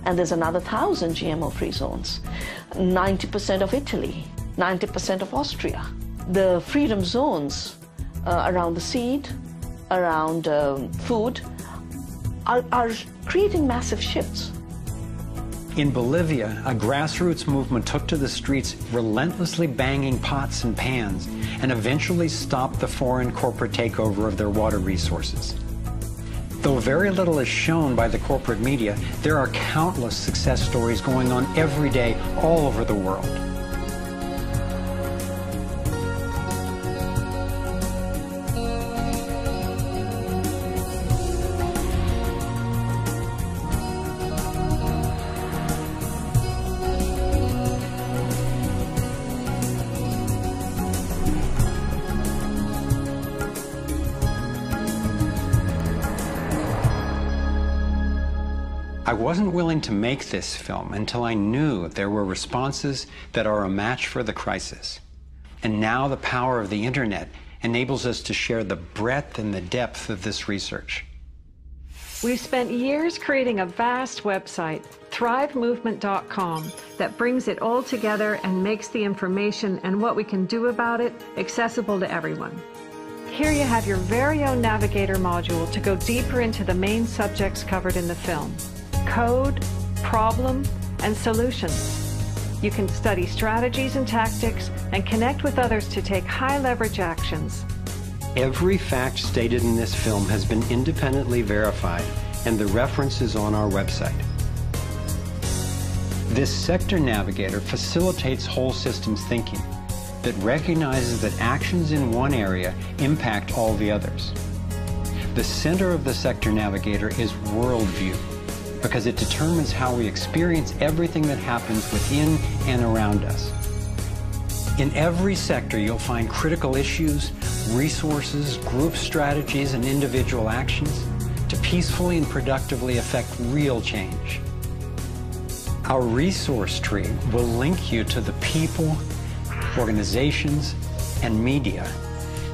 and there's another 1,000 GMO-free zones. 90% of Italy, 90% of Austria. The freedom zones around the seed, around food, are creating massive shifts. In Bolivia, a grassroots movement took to the streets, relentlessly banging pots and pans, and eventually stopped the foreign corporate takeover of their water resources. Though very little is shown by the corporate media, there are countless success stories going on every day all over the world. I wasn't willing to make this film until I knew there were responses that are a match for the crisis. And now the power of the internet enables us to share the breadth and the depth of this research. We've spent years creating a vast website, thrivemovement.com, that brings it all together and makes the information and what we can do about it accessible to everyone. Here you have your very own Navigator module to go deeper into the main subjects covered in the film: code, problem, and solutions. You can study strategies and tactics and connect with others to take high-leverage actions. Every fact stated in this film has been independently verified, and the reference is on our website. This sector navigator facilitates whole systems thinking that recognizes that actions in one area impact all the others. The center of the sector navigator is worldview, because it determines how we experience everything that happens within and around us. In every sector, you'll find critical issues, resources, group strategies, and individual actions to peacefully and productively affect real change. Our resource tree will link you to the people, organizations, and media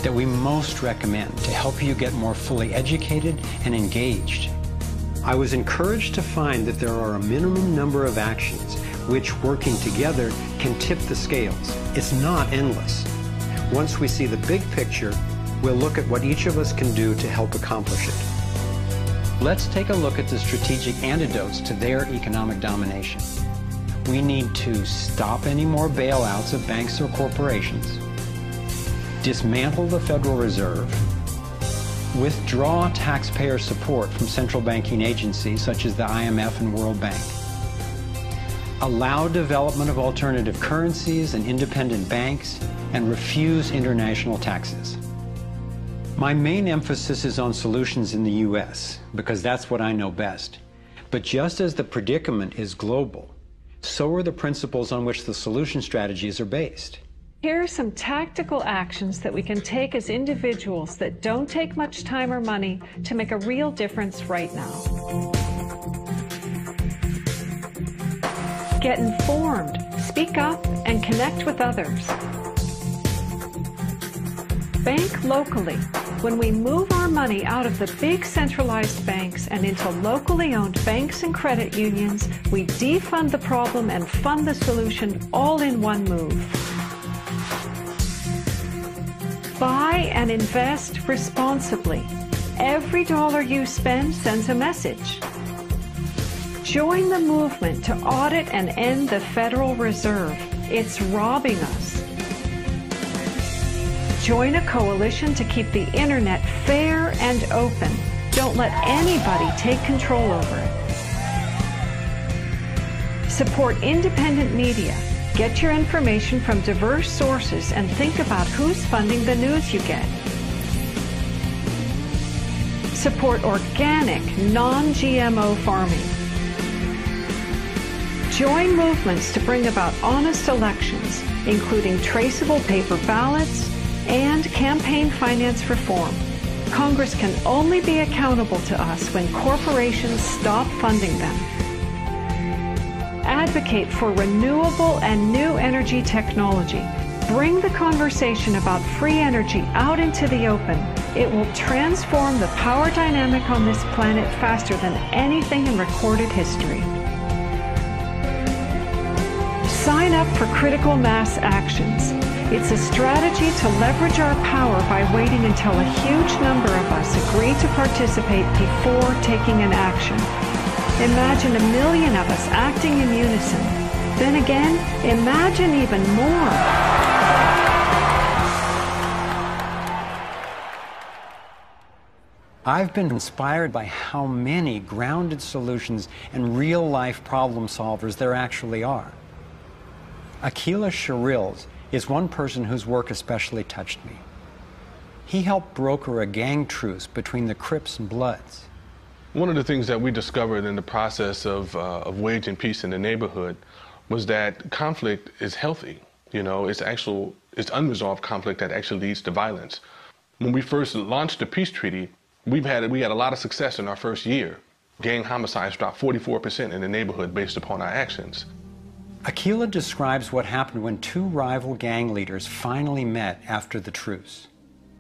that we most recommend to help you get more fully educated and engaged. I was encouraged to find that there are a minimum number of actions which, working together, can tip the scales. It's not endless. Once we see the big picture, we'll look at what each of us can do to help accomplish it. Let's take a look at the strategic antidotes to their economic domination. We need to stop any more bailouts of banks or corporations, dismantle the Federal Reserve, withdraw taxpayer support from central banking agencies such as the IMF and World Bank, allow development of alternative currencies and independent banks, and refuse international taxes. My main emphasis is on solutions in the U.S., because that's what I know best. But just as the predicament is global, so are the principles on which the solution strategies are based. Here are some tactical actions that we can take as individuals that don't take much time or money to make a real difference right now. Get informed, speak up, and connect with others. Bank locally. When we move our money out of the big centralized banks and into locally owned banks and credit unions, we defund the problem and fund the solution all in one move. Buy and invest responsibly. Every dollar you spend sends a message. Join the movement to audit and end the Federal Reserve. It's robbing us. Join a coalition to keep the internet fair and open. Don't let anybody take control over it. Support independent media. Get your information from diverse sources and think about who's funding the news you get. Support organic, non-GMO farming. Join movements to bring about honest elections, including traceable paper ballots and campaign finance reform. Congress can only be accountable to us when corporations stop funding them. Advocate for renewable and new energy technology. Bring the conversation about free energy out into the open. It will transform the power dynamic on this planet faster than anything in recorded history. Sign up for critical mass actions. It's a strategy to leverage our power by waiting until a huge number of us agree to participate before taking an action. imagine 1 million of us acting in unison. Then again, imagine even more. I've been inspired by how many grounded solutions and real-life problem solvers there actually are. Akila Sherrills is one person whose work especially touched me. He helped broker a gang truce between the Crips and Bloods. One of the things that we discovered in the process of waging peace in the neighborhood was that conflict is healthy. You know, it's unresolved conflict that actually leads to violence. When we first launched the peace treaty, we had a lot of success in our first year. Gang homicides dropped 44% in the neighborhood based upon our actions. Akila describes what happened when two rival gang leaders finally met after the truce.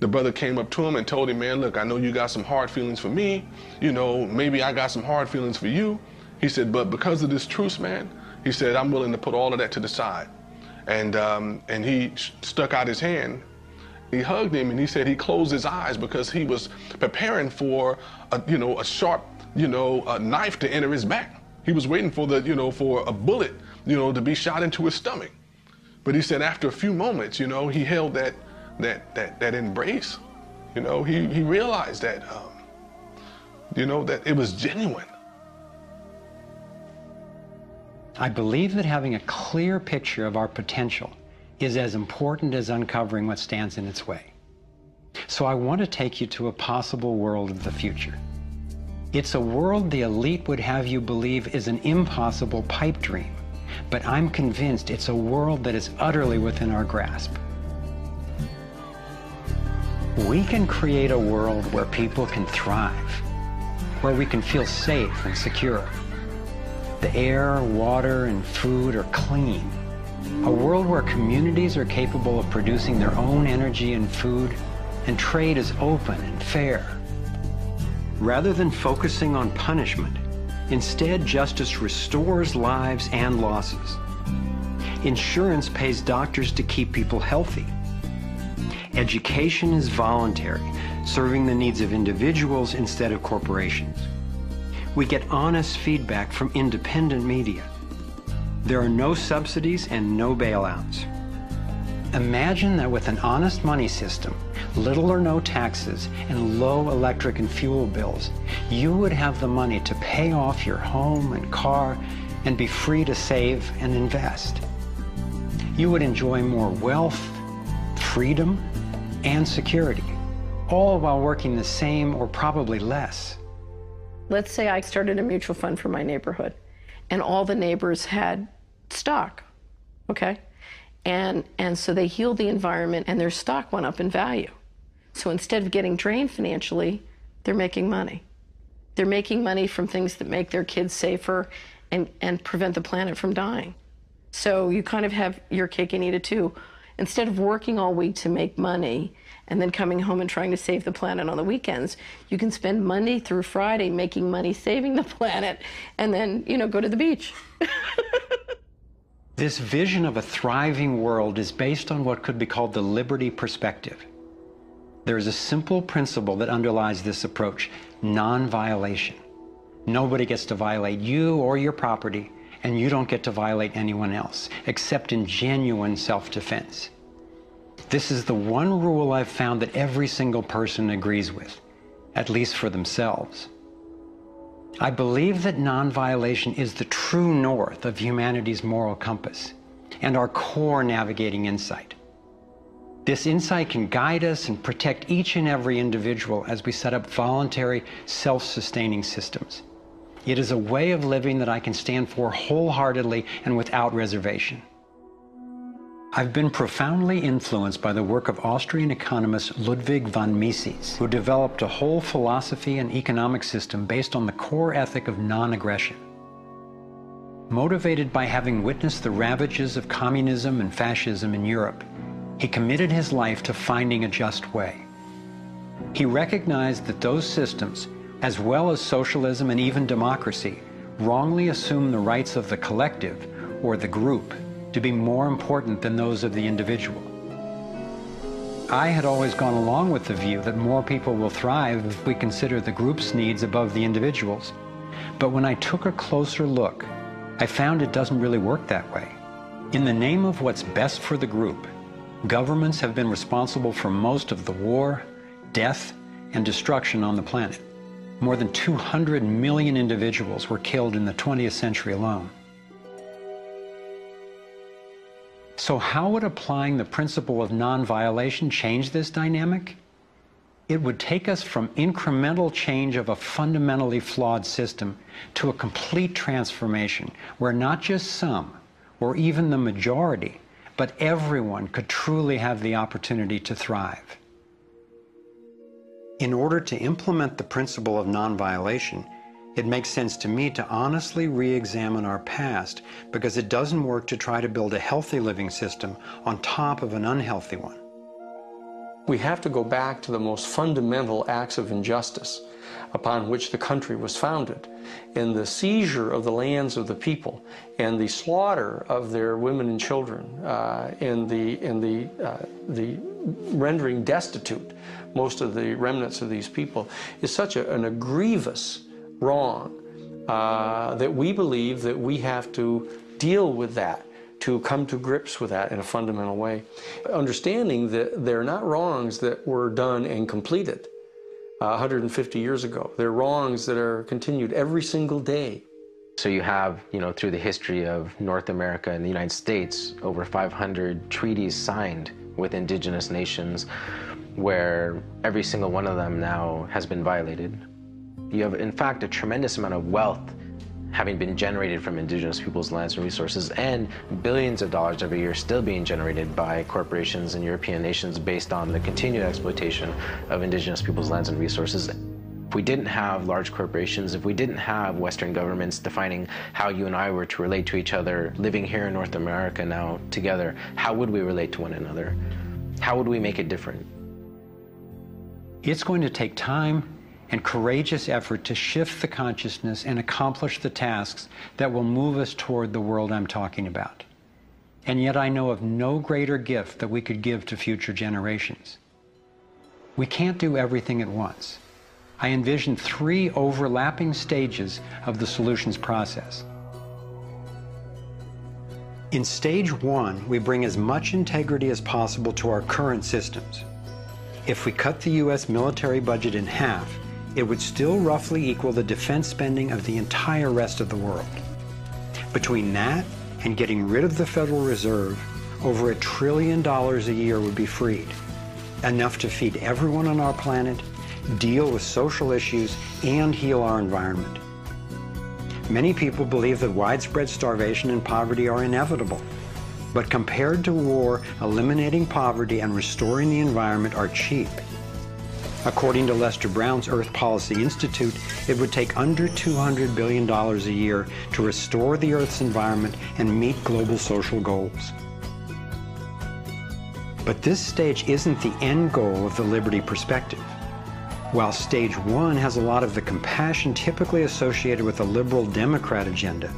The brother came up to him and told him, man, look, I know you got some hard feelings for me. You know, maybe I got some hard feelings for you. He said, but because of this truce, man, he said, I'm willing to put all of that to the side. And he stuck out his hand. He hugged him and he said he closed his eyes because he was preparing for a sharp, a knife to enter his back. He was waiting for for a bullet, to be shot into his stomach. But he said after a few moments, he held that embrace. He realized that, that it was genuine. I believe that having a clear picture of our potential is as important as uncovering what stands in its way. So I want to take you to a possible world of the future. It's a world the elite would have you believe is an impossible pipe dream, but I'm convinced it's a world that is utterly within our grasp. We can create a world where people can thrive, where we can feel safe and secure. The air, water, and food are clean. A world where communities are capable of producing their own energy and food, and trade is open and fair. Rather than focusing on punishment, instead justice restores lives and losses. Insurance pays doctors to keep people healthy. Education is voluntary, serving the needs of individuals instead of corporations. We get honest feedback from independent media. There are no subsidies and no bailouts. Imagine that with an honest money system, little or no taxes, and low electric and fuel bills, you would have the money to pay off your home and car and be free to save and invest. You would enjoy more wealth, freedom, and security, all while working the same or probably less. Let's say I started a mutual fund for my neighborhood, and all the neighbors had stock, okay? And so they healed the environment and their stock went up in value. So instead of getting drained financially, they're making money. They're making money from things that make their kids safer and prevent the planet from dying. So you kind of have your cake and eat it too. Instead of working all week to make money and then coming home and trying to save the planet on the weekends, you can spend Monday through Friday making money saving the planet and then, go to the beach. This vision of a thriving world is based on what could be called the liberty perspective. There is a simple principle that underlies this approach: non-violation. Nobody gets to violate you or your property, and you don't get to violate anyone else, except in genuine self-defense. This is the one rule I've found that every single person agrees with, at least for themselves. I believe that non-violation is the true north of humanity's moral compass and our core navigating insight. This insight can guide us and protect each and every individual as we set up voluntary, self-sustaining systems. It is a way of living that I can stand for wholeheartedly and without reservation. I've been profoundly influenced by the work of Austrian economist Ludwig von Mises, who developed a whole philosophy and economic system based on the core ethic of non-aggression. Motivated by having witnessed the ravages of communism and fascism in Europe, he committed his life to finding a just way. He recognized that those systems, as well as socialism and even democracy, wrongly assume the rights of the collective, or the group, to be more important than those of the individual. I had always gone along with the view that more people will thrive if we consider the group's needs above the individual's, But when I took a closer look, I found it doesn't really work that way. In the name of what's best for the group, governments have been responsible for most of the war, death, and destruction on the planet. More than 200 million individuals were killed in the 20th century alone. So how would applying the principle of non-violation change this dynamic? It would take us from incremental change of a fundamentally flawed system to a complete transformation where not just some, or even the majority, but everyone could truly have the opportunity to thrive. In order to implement the principle of non-violation, it makes sense to me to honestly re-examine our past, because it doesn't work to try to build a healthy living system on top of an unhealthy one. We have to go back to the most fundamental acts of injustice upon which the country was founded, in the seizure of the lands of the people and the slaughter of their women and children, and the rendering destitute most of the remnants of these people, is such a grievous wrong that we believe that we have to deal with that, to come to grips with that in a fundamental way. Understanding that they're not wrongs that were done and completed 150 years ago. They're wrongs that are continued every single day. So you have, through the history of North America and the United States, over 500 treaties signed with indigenous nations where every single one of them now has been violated. You have, in fact, a tremendous amount of wealth having been generated from indigenous people's lands and resources, and billions of dollars every year still being generated by corporations and European nations based on the continued exploitation of indigenous people's lands and resources. If we didn't have large corporations, if we didn't have Western governments defining how you and I were to relate to each other, living here in North America now together, how would we relate to one another? How would we make it different? It's going to take time and courageous effort to shift the consciousness and accomplish the tasks that will move us toward the world I'm talking about. And yet I know of no greater gift that we could give to future generations. We can't do everything at once. I envision 3 overlapping stages of the solutions process. In stage 1, we bring as much integrity as possible to our current systems. If we cut the U.S. military budget in half, it would still roughly equal the defense spending of the entire rest of the world. Between that and getting rid of the Federal Reserve, over $1 trillion a year would be freed, enough to feed everyone on our planet, deal with social issues, and heal our environment. Many people believe that widespread starvation and poverty are inevitable, but compared to war, eliminating poverty and restoring the environment are cheap. According to Lester Brown's Earth Policy Institute, it would take under $200 billion a year to restore the Earth's environment and meet global social goals. But this stage isn't the end goal of the liberty perspective. While stage 1 has a lot of the compassion typically associated with a liberal Democrat agenda,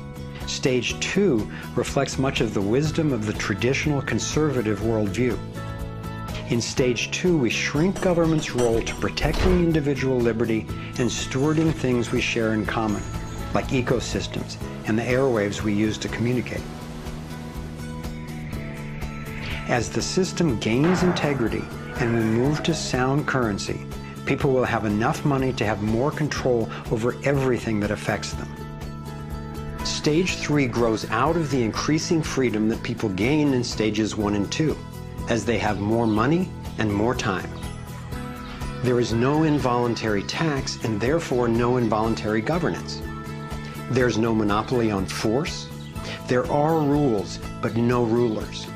stage 2 reflects much of the wisdom of the traditional conservative worldview. In stage 2, we shrink government's role to protecting individual liberty and stewarding things we share in common, like ecosystems and the airwaves we use to communicate. As the system gains integrity and we move to sound currency, people will have enough money to have more control over everything that affects them. Stage 3 grows out of the increasing freedom that people gain in stages 1 and 2, as they have more money and more time. There is no involuntary tax and therefore no involuntary governance. There's no monopoly on force. There are rules, but no rulers.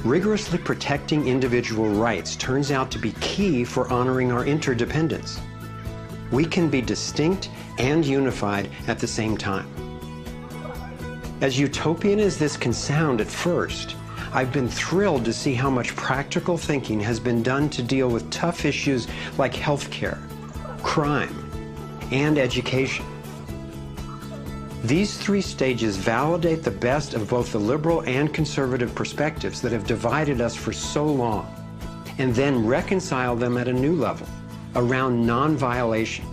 Rigorously protecting individual rights turns out to be key for honoring our interdependence. We can be distinct and unified at the same time. As utopian as this can sound at first, I've been thrilled to see how much practical thinking has been done to deal with tough issues like healthcare, crime, and education. These 3 stages validate the best of both the liberal and conservative perspectives that have divided us for so long, and then reconcile them at a new level, around non-violation,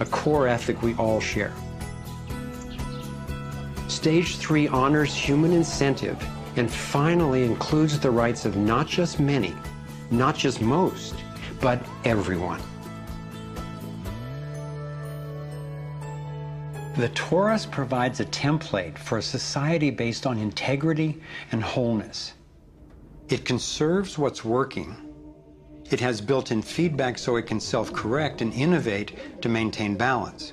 a core ethic we all share. Stage 3 honors human incentive and finally includes the rights of not just many, not just most, but everyone. The Torus provides a template for a society based on integrity and wholeness. It conserves what's working. It has built-in feedback so it can self-correct and innovate to maintain balance.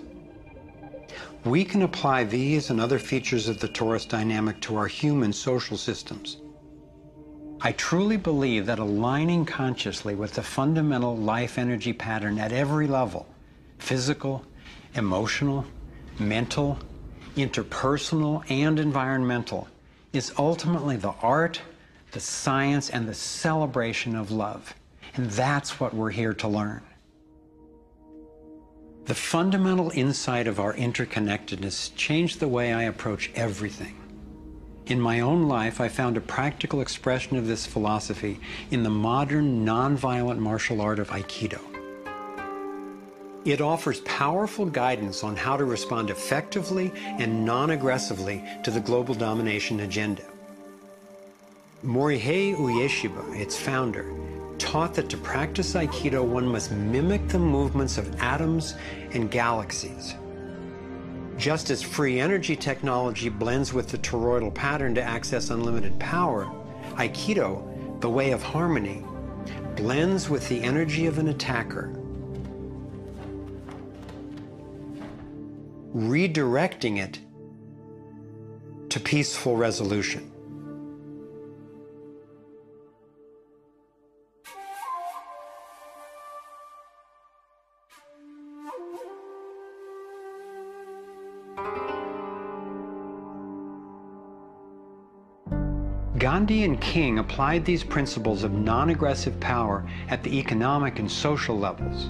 We can apply these and other features of the Torus dynamic to our human social systems. I truly believe that aligning consciously with the fundamental life energy pattern at every level, physical, emotional, mental, interpersonal, and environmental, is ultimately the art, the science, and the celebration of love. And that's what we're here to learn. The fundamental insight of our interconnectedness changed the way I approach everything. In my own life, I found a practical expression of this philosophy in the modern, nonviolent martial art of Aikido. It offers powerful guidance on how to respond effectively and non-aggressively to the global domination agenda. Morihei Ueshiba, its founder, taught that to practice Aikido, one must mimic the movements of atoms and galaxies. Just as free energy technology blends with the toroidal pattern to access unlimited power, Aikido, the way of harmony, blends with the energy of an attacker, redirecting it to peaceful resolution. Gandhi and King applied these principles of non-aggressive power at the economic and social levels.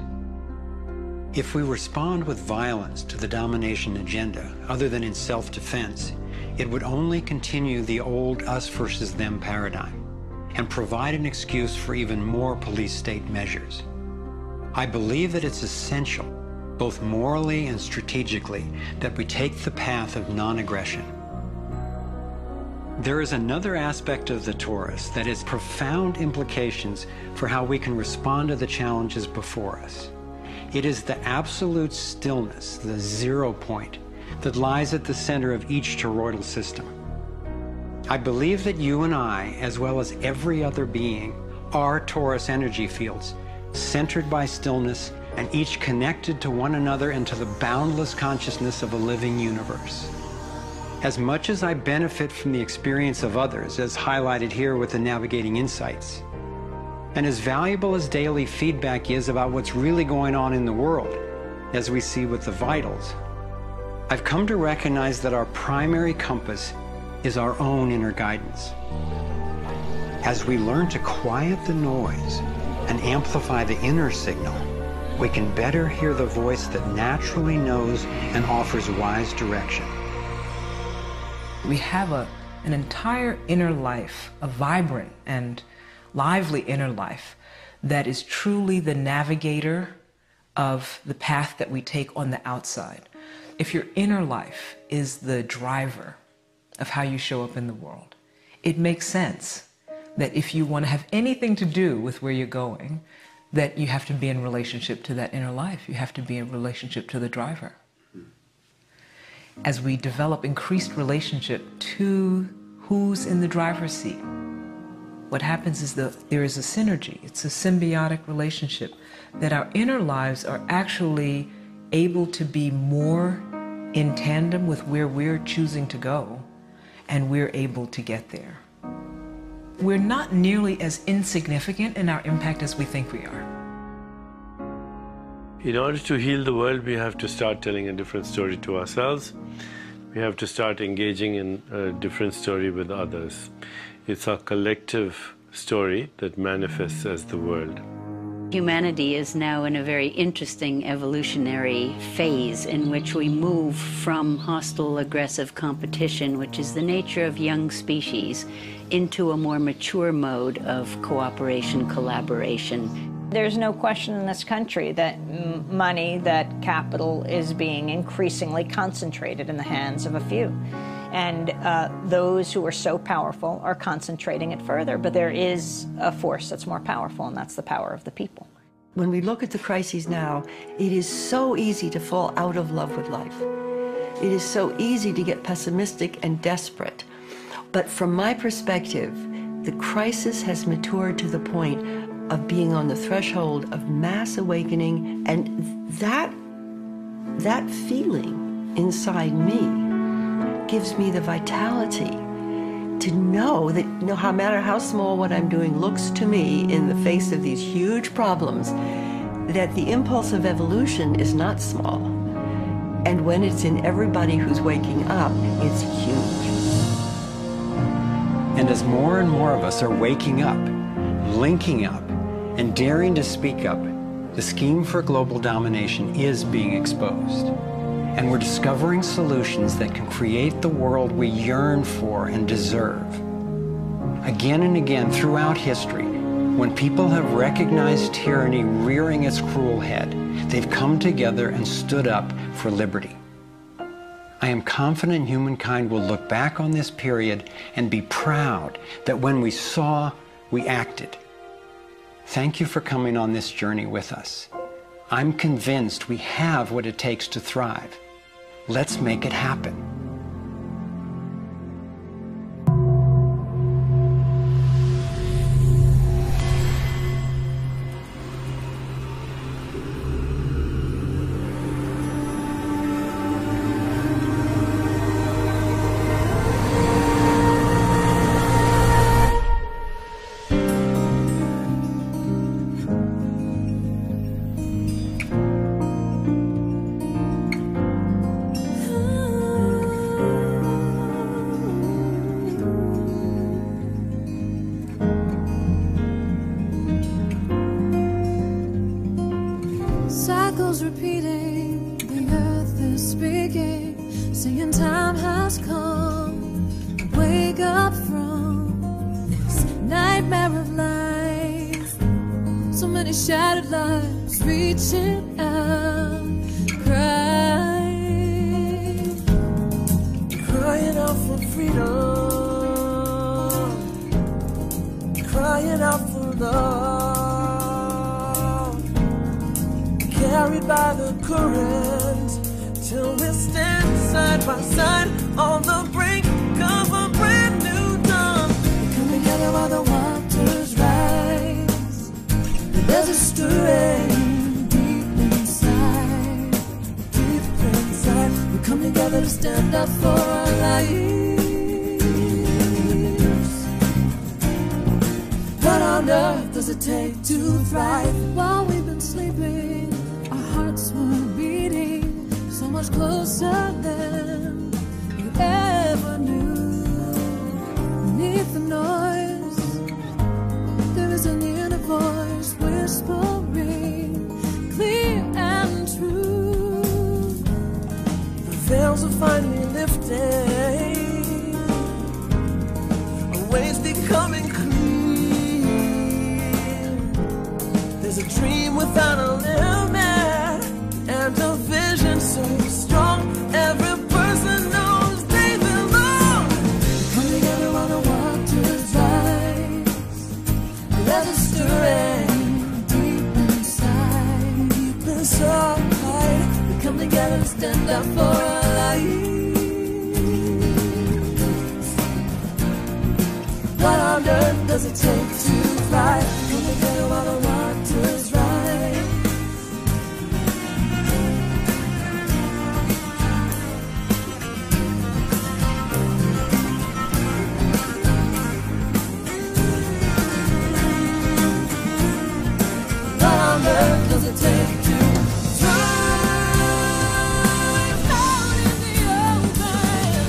If we respond with violence to the domination agenda, other than in self-defense, it would only continue the old us versus them paradigm and provide an excuse for even more police state measures. I believe that it's essential, both morally and strategically, that we take the path of non-aggression. There is another aspect of the Torus that has profound implications for how we can respond to the challenges before us. It is the absolute stillness, the 0 point, that lies at the center of each toroidal system. I believe that you and I, as well as every other being, are Torus energy fields, centered by stillness and each connected to one another and to the boundless consciousness of a living universe. As much as I benefit from the experience of others, as highlighted here with the Navigating Insights, and as valuable as daily feedback is about what's really going on in the world, as we see with the vitals, I've come to recognize that our primary compass is our own inner guidance. As we learn to quiet the noise and amplify the inner signal, we can better hear the voice that naturally knows and offers wise direction. We have an entire inner life, a vibrant and lively inner life that is truly the navigator of the path that we take on the outside. If your inner life is the driver of how you show up in the world, it makes sense that if you want to have anything to do with where you're going, that you have to be in relationship to that inner life. You have to be in relationship to the driver. As we develop increased relationship to who's in the driver's seat, what happens is that there is a synergy. It's a symbiotic relationship that our inner lives are actually able to be more in tandem with where we're choosing to go, and we're able to get there. We're not nearly as insignificant in our impact as we think we are. In order to heal the world, we have to start telling a different story to ourselves. We have to start engaging in a different story with others. It's our collective story that manifests as the world. Humanity is now in a very interesting evolutionary phase in which we move from hostile, aggressive competition, which is the nature of young species, into a more mature mode of cooperation, collaboration. There's no question in this country that money, that capital is being increasingly concentrated in the hands of a few. And those who are so powerful are concentrating it further. But there is a force that's more powerful, and that's the power of the people. When we look at the crises now, it is so easy to fall out of love with life. It is so easy to get pessimistic and desperate. But from my perspective, the crisis has matured to the point of being on the threshold of mass awakening, and that feeling inside me gives me the vitality to know that no matter how small what I'm doing looks to me in the face of these huge problems, that the impulse of evolution is not small. And when it's in everybody who's waking up, it's huge. And as more and more of us are waking up, linking up, and daring to speak up, the scheme for global domination is being exposed. And we're discovering solutions that can create the world we yearn for and deserve. Again and again throughout history, when people have recognized tyranny rearing its cruel head, they've come together and stood up for liberty. I am confident humankind will look back on this period and be proud that when we saw, we acted. Thank you for coming on this journey with us. I'm convinced we have what it takes to thrive. Let's make it happen. Cycles repeating, the earth is speaking, saying time has come. Wake up from this nightmare of life. So many shattered lives reaching out, crying out for freedom, crying out for love. Carried by the current, till we stand side by side on the brink of a brand new dawn. We come together while the waters rise. There's a stirring deep inside, deep inside. We come together to stand up for our lives. What on earth does it take to thrive? While we've been sleeping, our hearts were beating so much closer than we ever knew. Beneath the noise, there is an inner voice whispering, clear and true. The veils are finally lifting, our ways becoming clear. There's a dream without a limit, and a vision so strong, every person knows they belong. Come together while the waters rise. There's a stirring deep inside, deep inside. We come together to stand up for our lives. What on earth does it take to thrive? Come together while the waters rise. Does it take to thrive out in the open?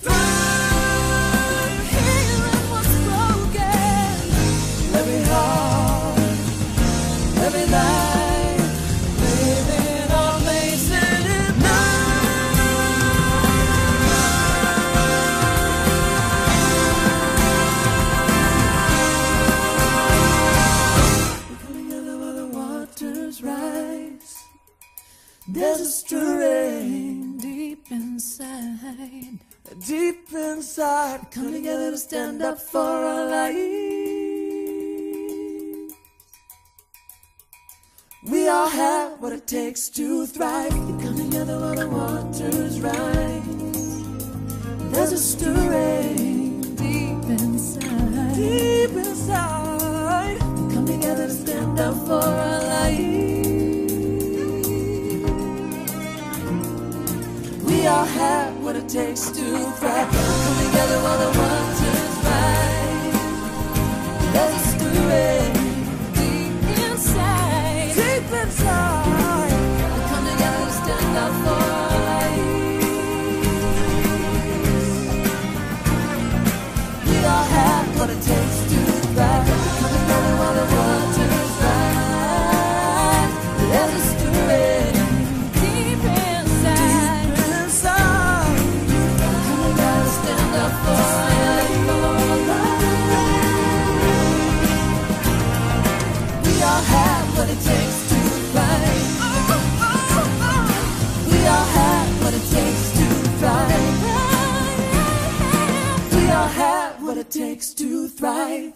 Thrive healing what's broken. inside, deep inside, come together to stand up for our lives. We all have what it takes to thrive. We come together while the waters rise. There's a stirring deep inside, deep inside. We come together to stand up for our lives. We all have what it takes to thrive. Come together while the waters rise. There's a stirring deep inside, deep inside. We come together to stand up for our lives. We all have what it takes to thrive. Come together while the waters rise. There's a stirring deep inside, deep inside. Come together to stand up for our lives. We all have what it takes to thrive. We all have what it takes to thrive. We all have what it takes to thrive.